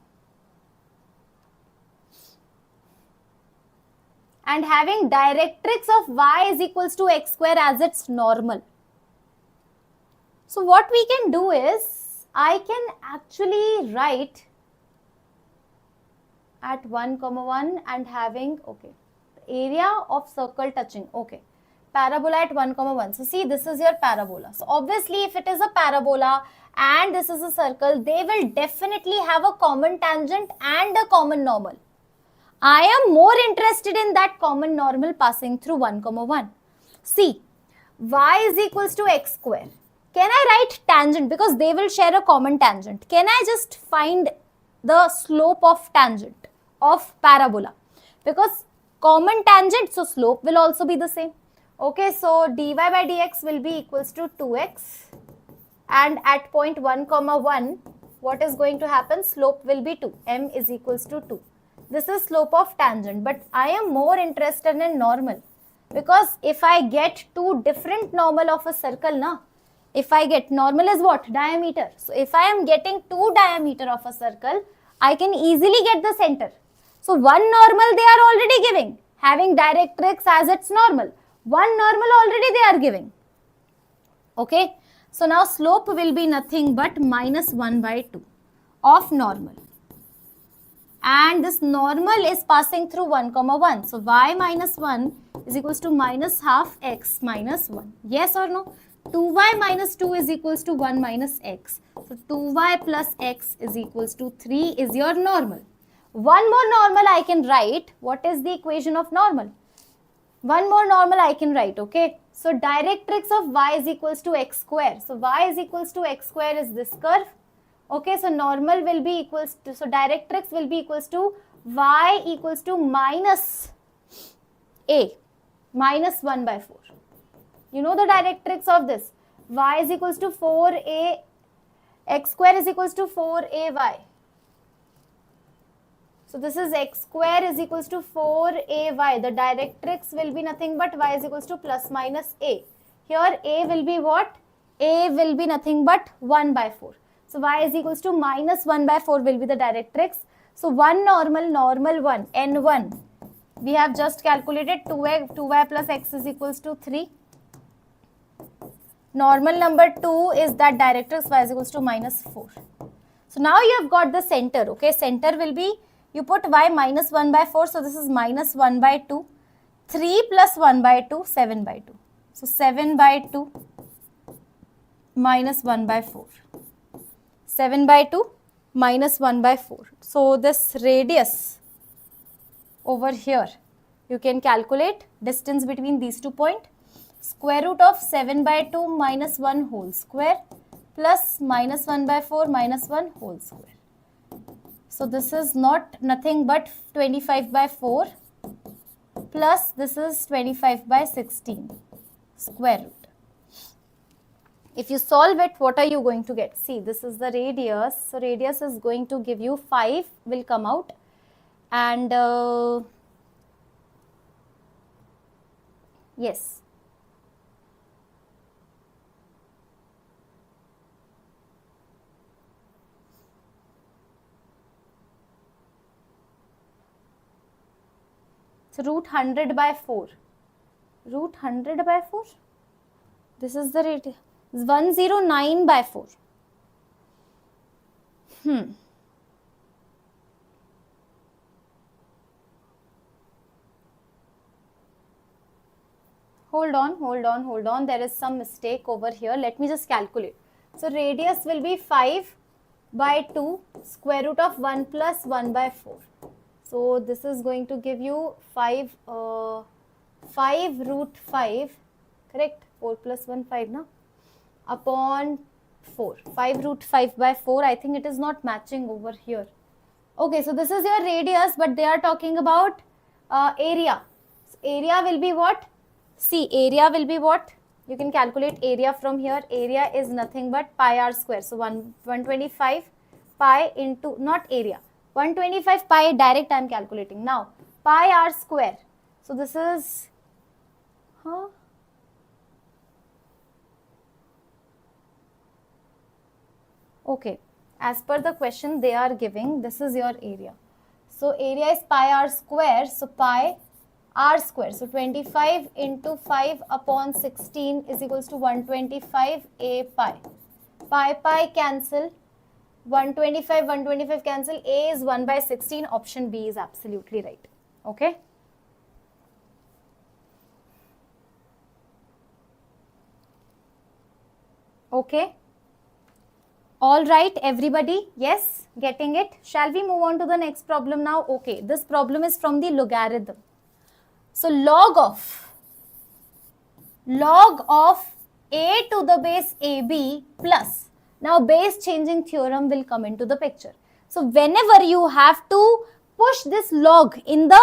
and having directrix of y is equals to x square as its normal. So what we can do is, I can actually write at 1, 1 and having, okay, the area of circle touching, okay, parabola at 1, 1. So see, this is your parabola. So obviously if it is a parabola and this is a circle, they will definitely have a common tangent and a common normal. I am more interested in that common normal passing through 1, 1. See, y is equals to x square. Can I write tangent because they will share a common tangent? Can I just find the slope of tangent of parabola? Because common tangent, so slope will also be the same. Okay, so dy by dx will be equals to 2x and at point 1, 1, what is going to happen? Slope will be 2, m is equals to 2. This is slope of tangent, but I am more interested in normal because if I get two different normal of a circle, na, if I get normal is what? Diameter. So if I am getting two diameter of a circle, I can easily get the center. So one normal they are already giving, having directrix as its normal. One normal already they are giving. Okay. So now slope will be nothing but minus 1 by 2 of normal. and this normal is passing through 1 comma 1. So y minus 1 is equals to minus half x minus 1. Yes or no? 2y minus 2 is equals to 1 minus x. So 2y plus x is equals to 3 is your normal. One more normal I can write. What is the equation of normal? One more normal I can write, okay? So directrix of y is equals to x square. So y is equals to x square is this curve. Okay, so normal will be equals to, so directrix will be equals to y equals to minus a, minus 1 by 4. You know the directrix of this. Y is equals to 4a, x square is equals to 4ay. So this is x square is equals to 4ay. The directrix will be nothing but y is equals to plus minus a. Here a will be what? A will be nothing but 1 by 4. So y is equals to minus 1 by 4 will be the directrix. So 1 normal, normal 1, n1. We have just calculated 2y plus x is equals to 3. Normal number 2 is that directrix y is equals to minus 4. So now you have got the center, okay? Center will be, you put y minus 1 by 4, so this is minus 1 by 2. 3 plus 1 by 2, 7 by 2. So 7 by 2 minus 1 by 4. 7 by 2 minus 1 by 4. So this radius over here, you can calculate distance between these 2 points. Square root of 7 by 2 minus 1 whole square plus minus 1 by 4 minus 1 whole square. So this is nothing but 25 by 4 plus this is 25 by 16 square root. If you solve it, what are you going to get? See, this is the radius. So radius is going to give you 5 will come out. And yes. So root 100 by 4. Root 100 by 4? This is the radius. 109 by 4. Hold on. There is some mistake over here. Let me just calculate. So radius will be 5 by 2 square root of 1 plus 1 by 4. So this is going to give you 5 root 5, correct? 4 plus 1, 5 now, upon 4. 5 root 5 by 4. I think it is not matching over here. Okay, so this is your radius, but they are talking about area. So area will be what? See, area will be what? You can calculate area from here. Area is nothing but pi r square. So 125 pi into, not area, 125 pi direct I am calculating. Now, pi r square. So this is, okay, as per the question they are giving, this is your area. So area is pi r square, so pi r square. So 25 into 5 upon 16 is equals to 125 a pi. Pi cancel, 125 cancel, a is 1 by 16, option B is absolutely right. Okay. Okay. All right, everybody. Yes, getting it. Shall we move on to the next problem now? Okay, this problem is from the logarithm. So log of a to the base ab plus, now base changing theorem will come into the picture. So whenever you have to push this log in the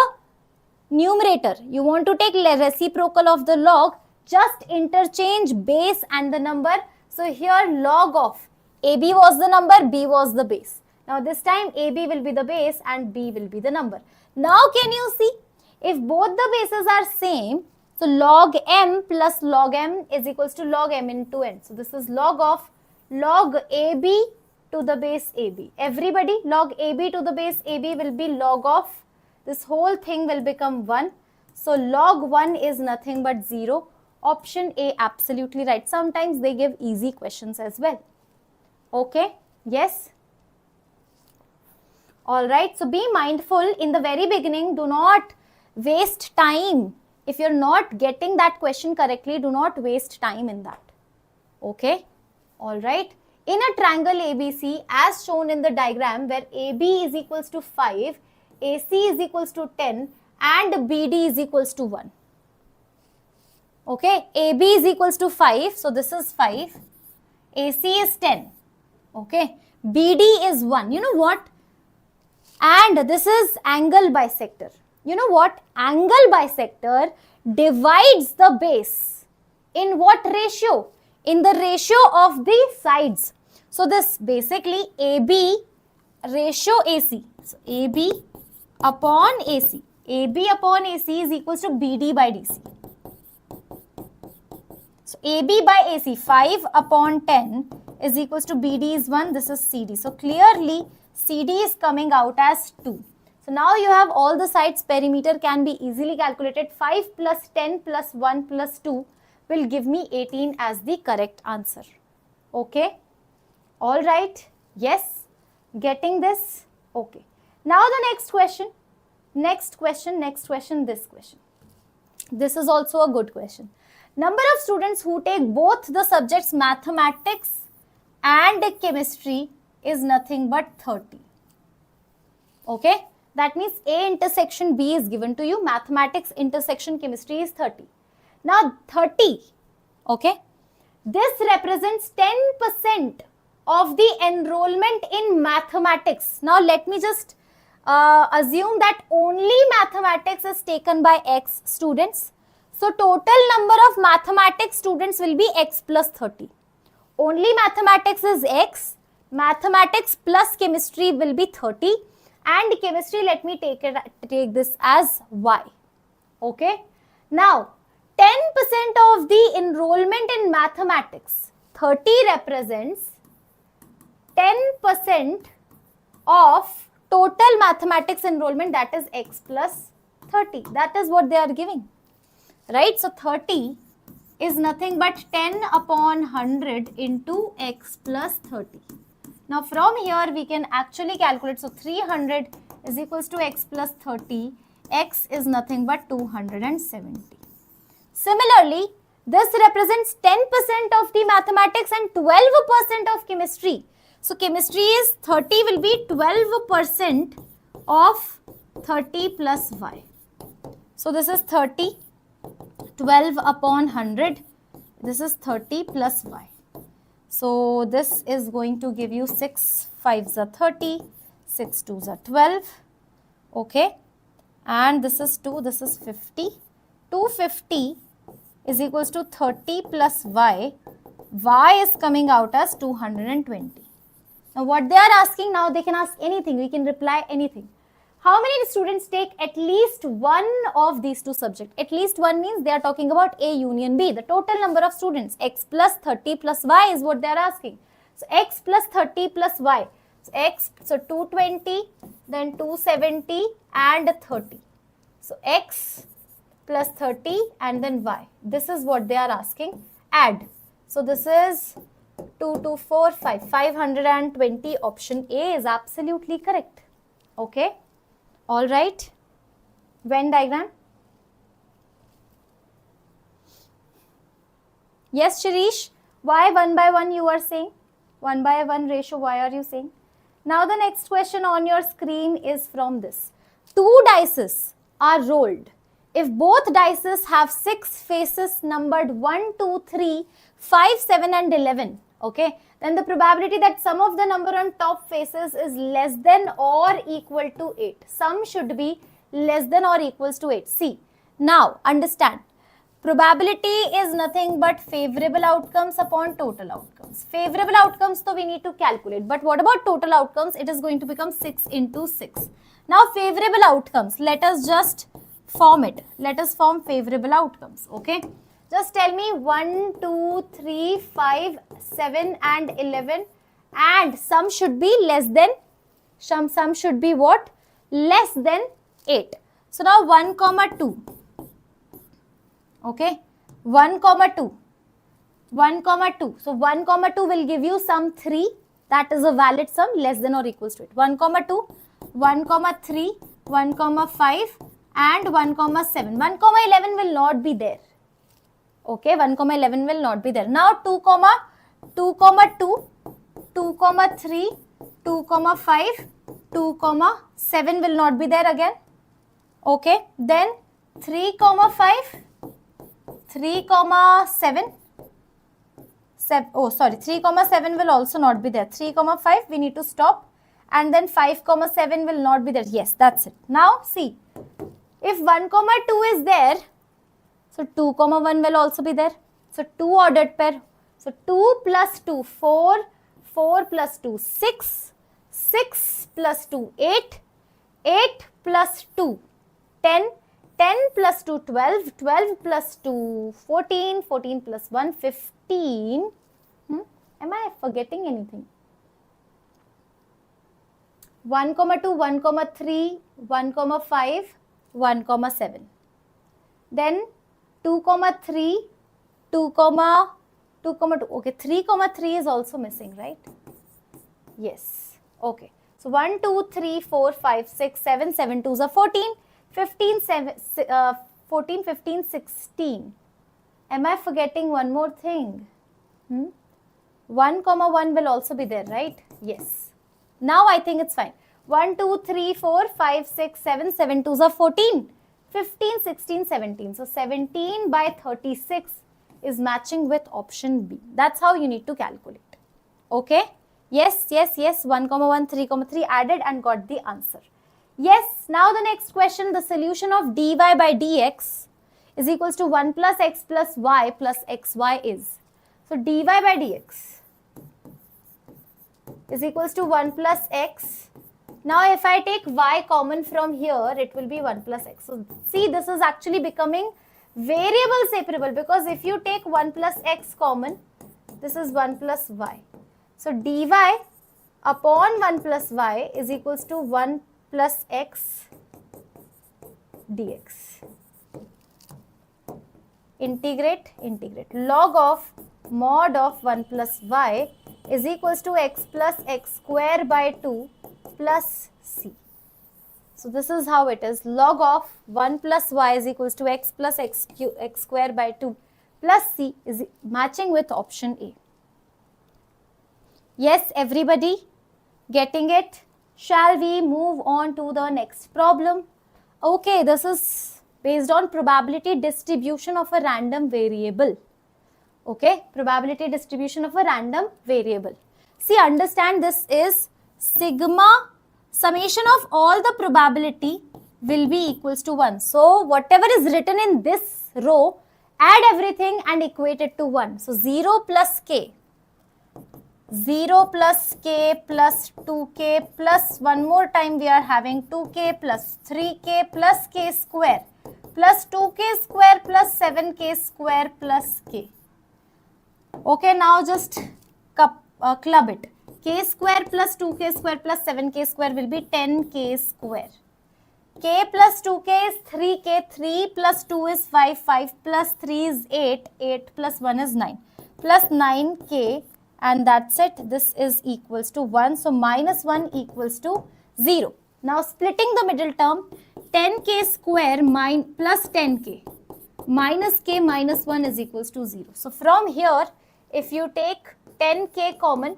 numerator, you want to take reciprocal of the log, just interchange base and the number. So here log of AB was the number, B was the base. Now this time AB will be the base and B will be the number. Now can you see, if both the bases are same, so log m plus log m is equals to log m into n. So this is log of log AB to the base AB. Everybody, log AB to the base AB will be log of, this whole thing will become 1. So log 1 is nothing but 0. Option A absolutely right. Sometimes they give easy questions as well. Okay, yes. All right, so be mindful in the very beginning. Do not waste time. If you're not getting that question correctly, do not waste time in that. Okay, all right. In a triangle ABC, as shown in the diagram, where AB is equals to 5, AC is equals to 10, and BD is equals to 1. Okay, AB is equals to 5, so this is 5. AC is 10. Okay, BD is 1. You know what? And this is angle bisector. You know what? Angle bisector divides the base. In what ratio? In the ratio of the sides. So this basically AB ratio AC. So AB upon AC. AB upon AC is equals to BD by DC. So AB by AC, 5 upon 10 is equals to BD is 1. This is CD. So clearly CD is coming out as 2. So now you have all the sides. Perimeter can be easily calculated. 5 plus 10 plus 1 plus 2 will give me 18 as the correct answer. Okay. All right. Yes. Getting this? Okay. Now the next question. Next question, this question. This is also a good question. Number of students who take both the subjects mathematics and chemistry is nothing but 30. Okay. That means A intersection B is given to you. Mathematics intersection chemistry is 30. Now 30, okay, this represents 10% of the enrollment in mathematics. Now let me just assume that only mathematics is taken by X students. So total number of mathematics students will be X plus 30. Only mathematics is X, mathematics plus chemistry will be 30, and chemistry, let me take this as Y. Okay. Now 10% of the enrollment in mathematics, 30 represents 10% of total mathematics enrollment, that is X plus 30. That is what they are giving, right? So 30 is nothing but 10 upon 100 into X plus 30. Now from here we can actually calculate. So 300 is equals to X plus 30. X is nothing but 270. Similarly, this represents 10% of the mathematics and 12% of chemistry. So chemistry is 30 will be 12% of 30 plus Y. So this is 30, 12 upon 100. This is 30 plus Y. So this is going to give you 6 5s are 30, 6 2s are 12. Okay. And this is 2, this is 50. 250 is equals to 30 plus Y. Y is coming out as 220. Now what they are asking, now they can ask anything. We can reply anything. How many students take at least one of these two subjects? At least one means they are talking about A union B. The total number of students, X plus 30 plus Y is what they are asking. So X plus 30 plus Y. So X, so 220, then 270 and 30. So X plus 30 and then Y. This is what they are asking. Add. So this is 2, 2, 4, 5. 520. Option A is absolutely correct. Okay. All right. Venn diagram. Yes, Shirish. Why 1 by 1 you are saying? 1 by 1 ratio, why are you saying? Now the next question on your screen is from this. 2 dices are rolled. If both dices have 6 faces numbered 1, 2, 3, 5, 7 and 11, okay, then the probability that sum of the number on top faces is less than or equal to 8. Sum should be less than or equals to 8. See, now understand. Probability is nothing but favorable outcomes upon total outcomes. Favorable outcomes, so we need to calculate. But what about total outcomes? It is going to become 6 into 6. Now favorable outcomes, let us just form it. Let us form favorable outcomes. Okay. Just tell me 1, 2, 3, 5, 7 and 11, and sum should be less than, sum should be what? Less than 8. So now 1, 2. Okay, 1, 2. 1, 2. So 1, 2 will give you sum 3. That is a valid sum less than or equals to 8. 1, 2, 1, 3, 1, 5 and 1, 7. 1, 11 will not be there. Okay, 1, 11 will not be there. Now 2, 2, 2, 2, 3, 2, 5, 2, 7 will not be there again. Okay, then 3, 5, 3, 7. 3, 7 will also not be there. 3, 5, we need to stop. And then 5, 7 will not be there. Yes, that's it. Now, see, if 1, 2 is there, so 2, 1 will also be there. So, 2 ordered pair. So, 2 plus 2, 4, 4 plus 2, 6, 6 plus 2, 8, 8 plus 2, 10, 10 plus 2, 12, 12 plus 2, 14, 14 plus 1, 15. Am I forgetting anything? 1, 2, 1, 3, 1, 5, 1, 7. Then 2, 3, 2, 2, 2. Okay, 3, 3 is also missing, right? Yes. Okay. So 1, 2, 3, 4, 5, 6, 7, 7 2s are 14, 15, 14, 15, 16. Am I forgetting one more thing? 1, 1 will also be there, right? Yes. Now I think it's fine. 1, 2, 3, 4, 5, 6, 7, 7 2s are 14, 15, 16, 17. So 17 by 36 is matching with option B. That's how you need to calculate. Okay? Yes, yes, yes. 1, 1, 3, 3 added and got the answer. Yes. Now the next question, the solution of dy by dx is equals to 1 plus x plus y plus xy is. So dy by dx is equals to 1 plus x. Now if I take y common from here, it will be 1 plus x. So see, this is actually becoming variable separable, because if you take 1 plus x common, this is 1 plus y. So dy upon 1 plus y is equals to 1 plus x dx. Integrate, integrate. Log of mod of 1 plus y is equals to x plus x square by 2 plus c. So this is how it is. Log of 1 plus y is equals to x plus x square by 2 plus c is matching with option A. Yes, everybody getting it? Shall we move on to the next problem? Okay, this is based on probability distribution of a random variable. Okay, probability distribution of a random variable. See, understand this is sigma, summation of all the probability will be equals to 1. So, whatever is written in this row, add everything and equate it to 1. So, 0 plus k. 0 plus k plus 2k plus one more time we are having 2k plus 3k plus k square plus 2k square plus 7k square plus k. Okay, now just club it. K square plus 2k square plus 7k square will be 10k square. K plus 2k is 3k, 3 plus 2 is 5, 5 plus 3 is 8, 8 plus 1 is 9, plus 9k, and that's it. This is equals to 1. So minus 1 equals to 0. Now splitting the middle term, 10k square plus 10k minus k minus 1 is equals to 0. So from here, if you take 10k common,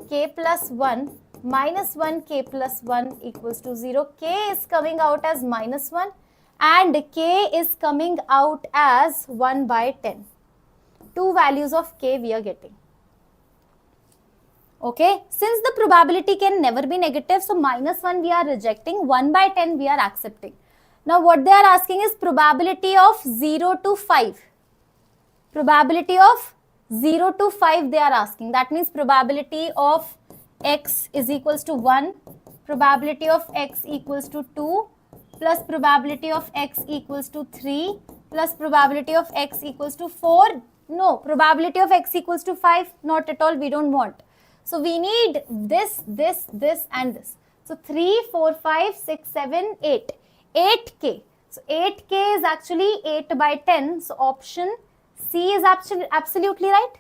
k plus 1 minus 1 k plus 1 equals to 0. K is coming out as minus 1 and k is coming out as 1 by 10. Two values of k we are getting. Okay, since the probability can never be negative, so minus 1 we are rejecting, 1 by 10 we are accepting. Now what they are asking is probability of 0 to 5. Probability of 0 to 5 they are asking. That means probability of x is equals to 1, probability of x equals to 2, plus probability of x equals to 3, plus probability of x equals to 4. No, probability of x equals to 5, not at all, we don't want. So we need this, this, this and this. So 3, 4, 5, 6, 7, 8. 8k. So 8k is actually 8 by 10. So option C is absolutely right.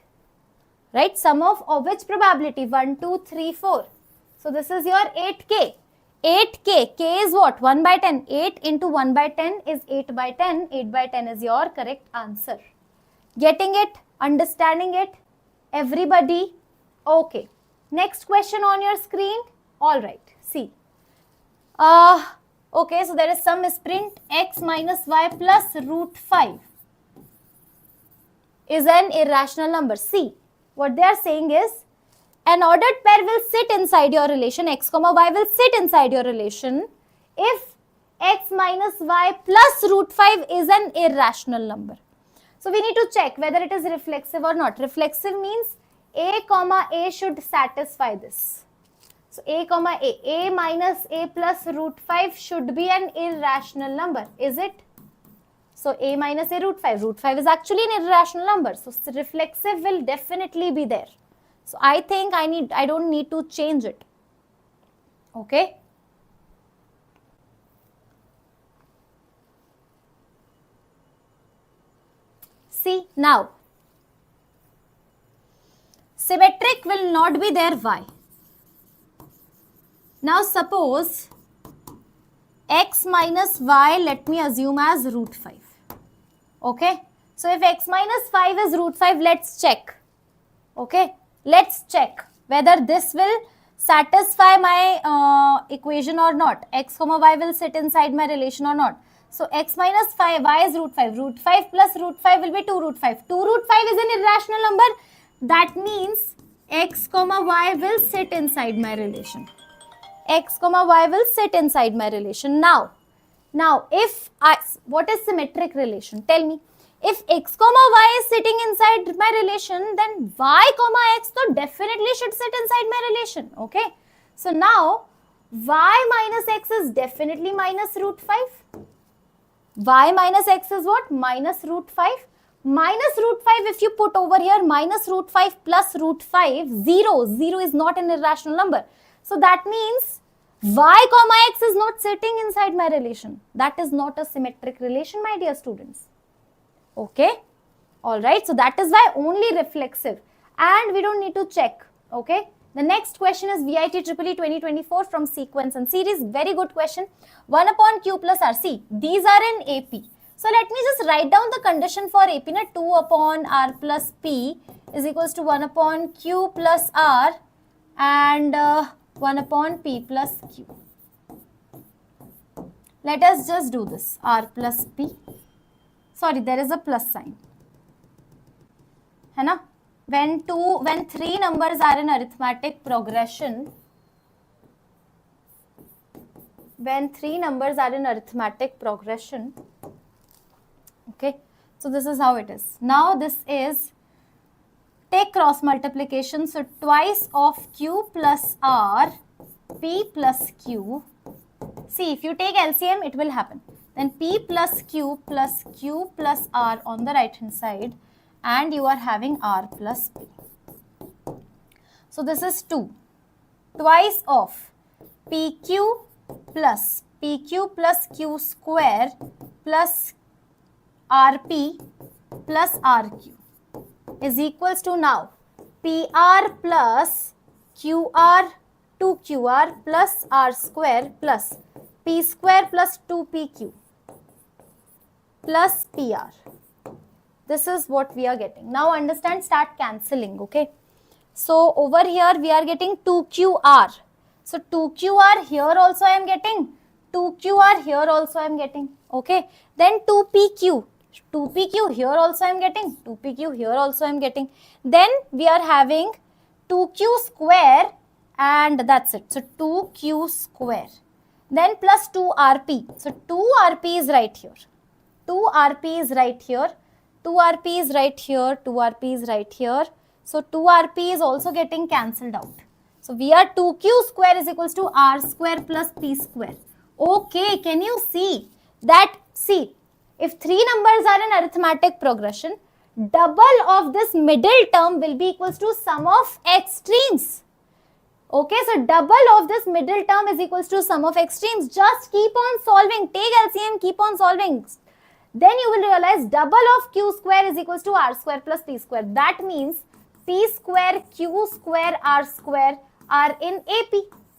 Right? Sum of which probability? 1, 2, 3, 4. So this is your 8k. 8k, k is what? 1 by 10. 8 into 1 by 10 is 8 by 10. 8 by 10 is your correct answer. Getting it? Understanding it? Everybody? Okay. Next question on your screen. All right. See. Okay, so there is some misprint. X minus y plus root 5 is an irrational number. See, what they are saying is, an ordered pair will sit inside your relation, x comma y will sit inside your relation if x minus y plus root 5 is an irrational number. So we need to check whether it is reflexive or not. Reflexive means a comma a should satisfy this. So a minus a plus root 5 should be an irrational number, is it? So a minus a root 5. Root 5 is actually an irrational number. So reflexive will definitely be there. So I think I don't need to change it. Okay. See now. Symmetric will not be there. Why? Now suppose x minus y, let me assume as root 5. Okay. So if x minus 5 is root 5, let's check. Okay. Let's check whether this will satisfy my equation or not. X comma y will sit inside my relation or not. So x minus 5, y is root 5. Root 5 plus root 5 will be 2 root 5. 2 root 5 is an irrational number. That means x comma y will sit inside my relation. X comma y will sit inside my relation. Now if what is symmetric relation? Tell me. If x comma y is sitting inside my relation, then y comma x so definitely should sit inside my relation. Okay. So now y minus x is definitely minus root 5. Y minus x is what? Minus root 5. Minus root 5, if you put over here minus root 5 plus root 5, 0. 0 is not an irrational number. So that means y comma x is not sitting inside my relation. That is not a symmetric relation, my dear students. Okay. Alright. So that is why only reflexive. And we don't need to check. Okay. The next question is VIT EEE 2024 from sequence and series. Very good question. 1 upon q plus r. See, these are in AP. So let me just write down the condition for AP. 2 upon r plus p is equals to 1 upon q plus r and 1 upon p plus q. Let us just do this. R plus p. Sorry, there is a plus sign. है ना? When three numbers are in arithmetic progression, okay, so this is how it is. Now this is, take cross multiplication, so twice of q plus r, p plus q. See, if you take LCM, it will happen. Then p plus q plus r on the right hand side, and you are having r plus p. So this is 2. Twice of pq plus q square plus rp plus rq is equals to now pr plus qr 2qr plus r square plus p square plus 2pq plus pr. This is what we are getting. Now understand, start cancelling, okay? So over here we are getting 2qr. So 2qr here also I am getting, 2qr here also I am getting, okay? Then 2pq. 2pq here also I am getting, 2pq here also I am getting. Then we are having 2q square and that's it. So 2q square. Then plus 2rp. So 2rp is right here. 2rp is right here. 2rp is right here. 2rp is right here. So 2rp is also getting cancelled out. So we are 2q square is equals to r square plus p square. Okay, can you see that? See, if three numbers are in arithmetic progression, double of this middle term will be equals to sum of extremes. Okay, so double of this middle term is equals to sum of extremes. Just keep on solving. Take LCM, keep on solving. Then you will realize double of q square is equals to r square plus p square. That means p square, q square, r square are in AP.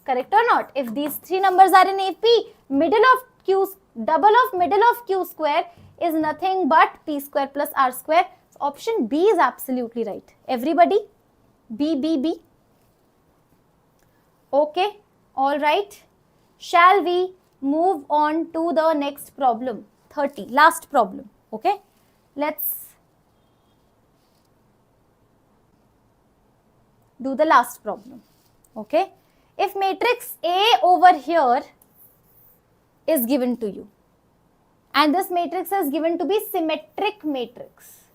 Correct or not? If these three numbers are in AP, double of middle of Q square is nothing but P square plus R square. So option B is absolutely right. Everybody? B. Okay, all right. Shall we move on to the next problem? 30, last problem. Okay, let's do the last problem. Okay, if matrix A over here is given to you and this matrix is given to be symmetric matrix,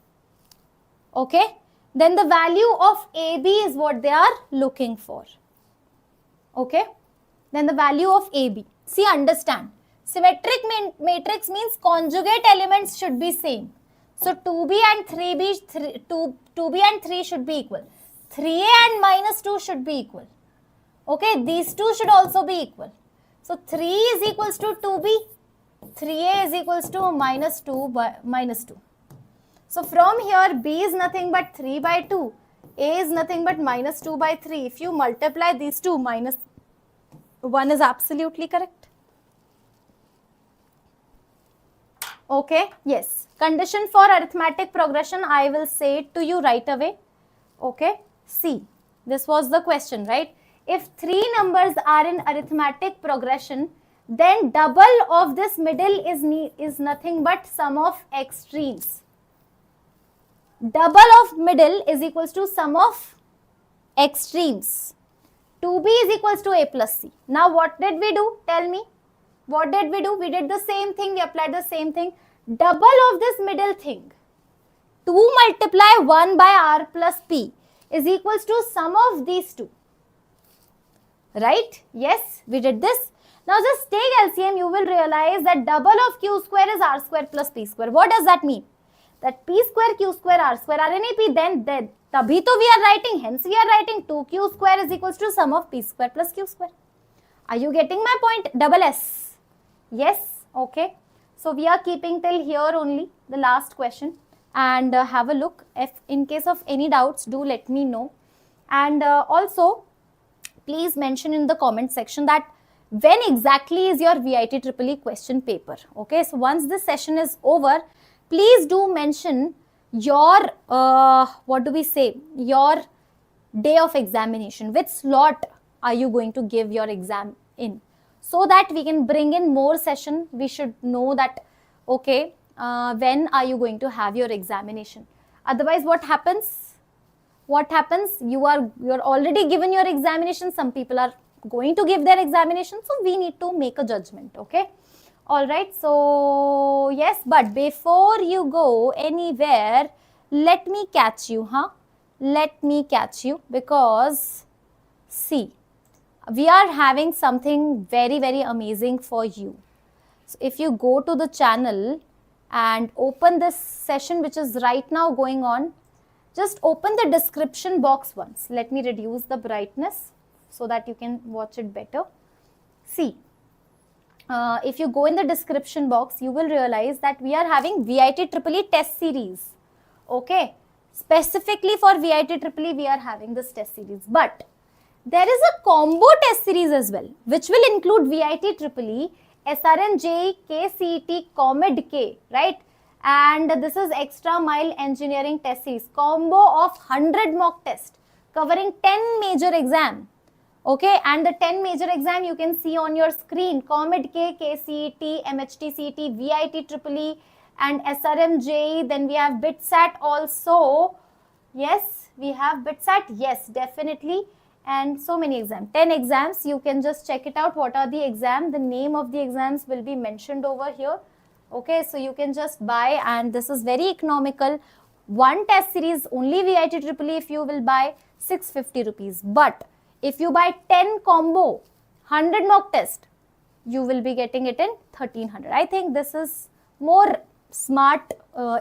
okay, then the value of AB is what they are looking for. Okay, then the value of AB. See, understand, symmetric matrix means conjugate elements should be same. So 2B and 3B, 2B and 3 should be equal. 3A and minus 2 should be equal. Okay, these two should also be equal. So 3 is equals to 2B, 3A is equals to minus 2 by minus 2. So from here, B is nothing but 3 by 2, A is nothing but minus 2 by 3. If you multiply these two, minus 1 is absolutely correct. Okay, yes. Condition for arithmetic progression, I will say it to you right away. Okay, see, this was the question, right? If three numbers are in arithmetic progression, then double of this middle is nothing but sum of extremes. Double of middle is equals to sum of extremes. 2B is equals to A plus C. Now what did we do? Tell me. What did we do? We did the same thing. We applied the same thing. Double of this middle thing. 2 multiply 1 by R plus P is equals to sum of these two. Right? Yes, we did this. Now just take LCM, you will realize that double of Q square is R square plus P square. What does that mean? That P square, Q square, R square are in AP, then tabhi to we are writing, hence we are writing 2Q square is equals to sum of P square plus Q square. Are you getting my point? Double S. Yes, okay. So we are keeping till here only, the last question, and have a look. If in case of any doubts, do let me know. And also, please mention in the comment section that when exactly is your VIT EEE question paper. Okay, so once this session is over, please do mention your, your day of examination. Which slot are you going to give your exam in? So that we can bring in more session. We should know that, okay, when are you going to have your examination? Otherwise, what happens? You're already given your examination. Some people are going to give their examination. So we need to make a judgment. Okay. All right. So yes, but before you go anywhere, let me catch you, Let me catch you, because see, we are having something very, very amazing for you. So if you go to the channel and open this session, which is right now going on, just open the description box once. Let me reduce the brightness so that you can watch it better. See, if you go in the description box, you will realize that we are having VIT EEE test series. Okay, specifically for VIT EEE, we are having this test series. But there is a combo test series as well, which will include VIT EEE, SRM JEE, KCET, COMED K, right? And this is extra mile engineering test series, combo of 100 mock test covering 10 major exam. Okay, and the 10 major exam you can see on your screen: COMED K, KCET, MHT CET, VIT EEE, and SRM JEE. Then we have BITSAT also. Yes, we have BITSAT. Yes, definitely. And so many exams, 10 exams. You can just check it out. What are the exams? The name of the exams will be mentioned over here. Okay, so you can just buy, and this is very economical. One test series, only VIT EEE, if you will buy, 650 rupees. But if you buy 10 combo, 100 mock test, you will be getting it in 1300. I think this is more smart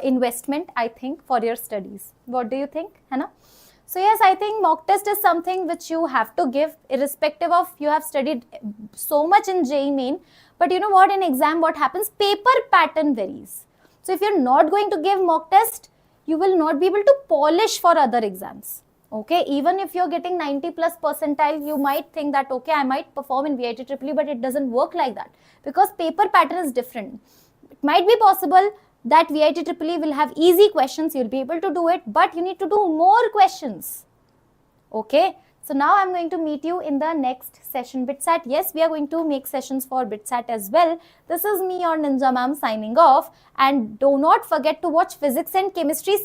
investment, I think, for your studies. What do you think, Hannah? So yes, I think mock test is something which you have to give, irrespective of you have studied so much in JEE Main. But you know what, in exam, what happens? Paper pattern varies. So if you're not going to give mock test, you will not be able to polish for other exams. Okay, even if you're getting 90 plus percentile, you might think that, okay, I might perform in VIT Triple E, but it doesn't work like that because paper pattern is different. It might be possible that VIT Triple E will have easy questions, you'll be able to do it, but you need to do more questions. Okay, so now I'm going to meet you in the next session, BitSat. Yes, we are going to make sessions for BitSat as well. This is me, your Ninja Ma'am, signing off, and do not forget to watch Physics and Chemistry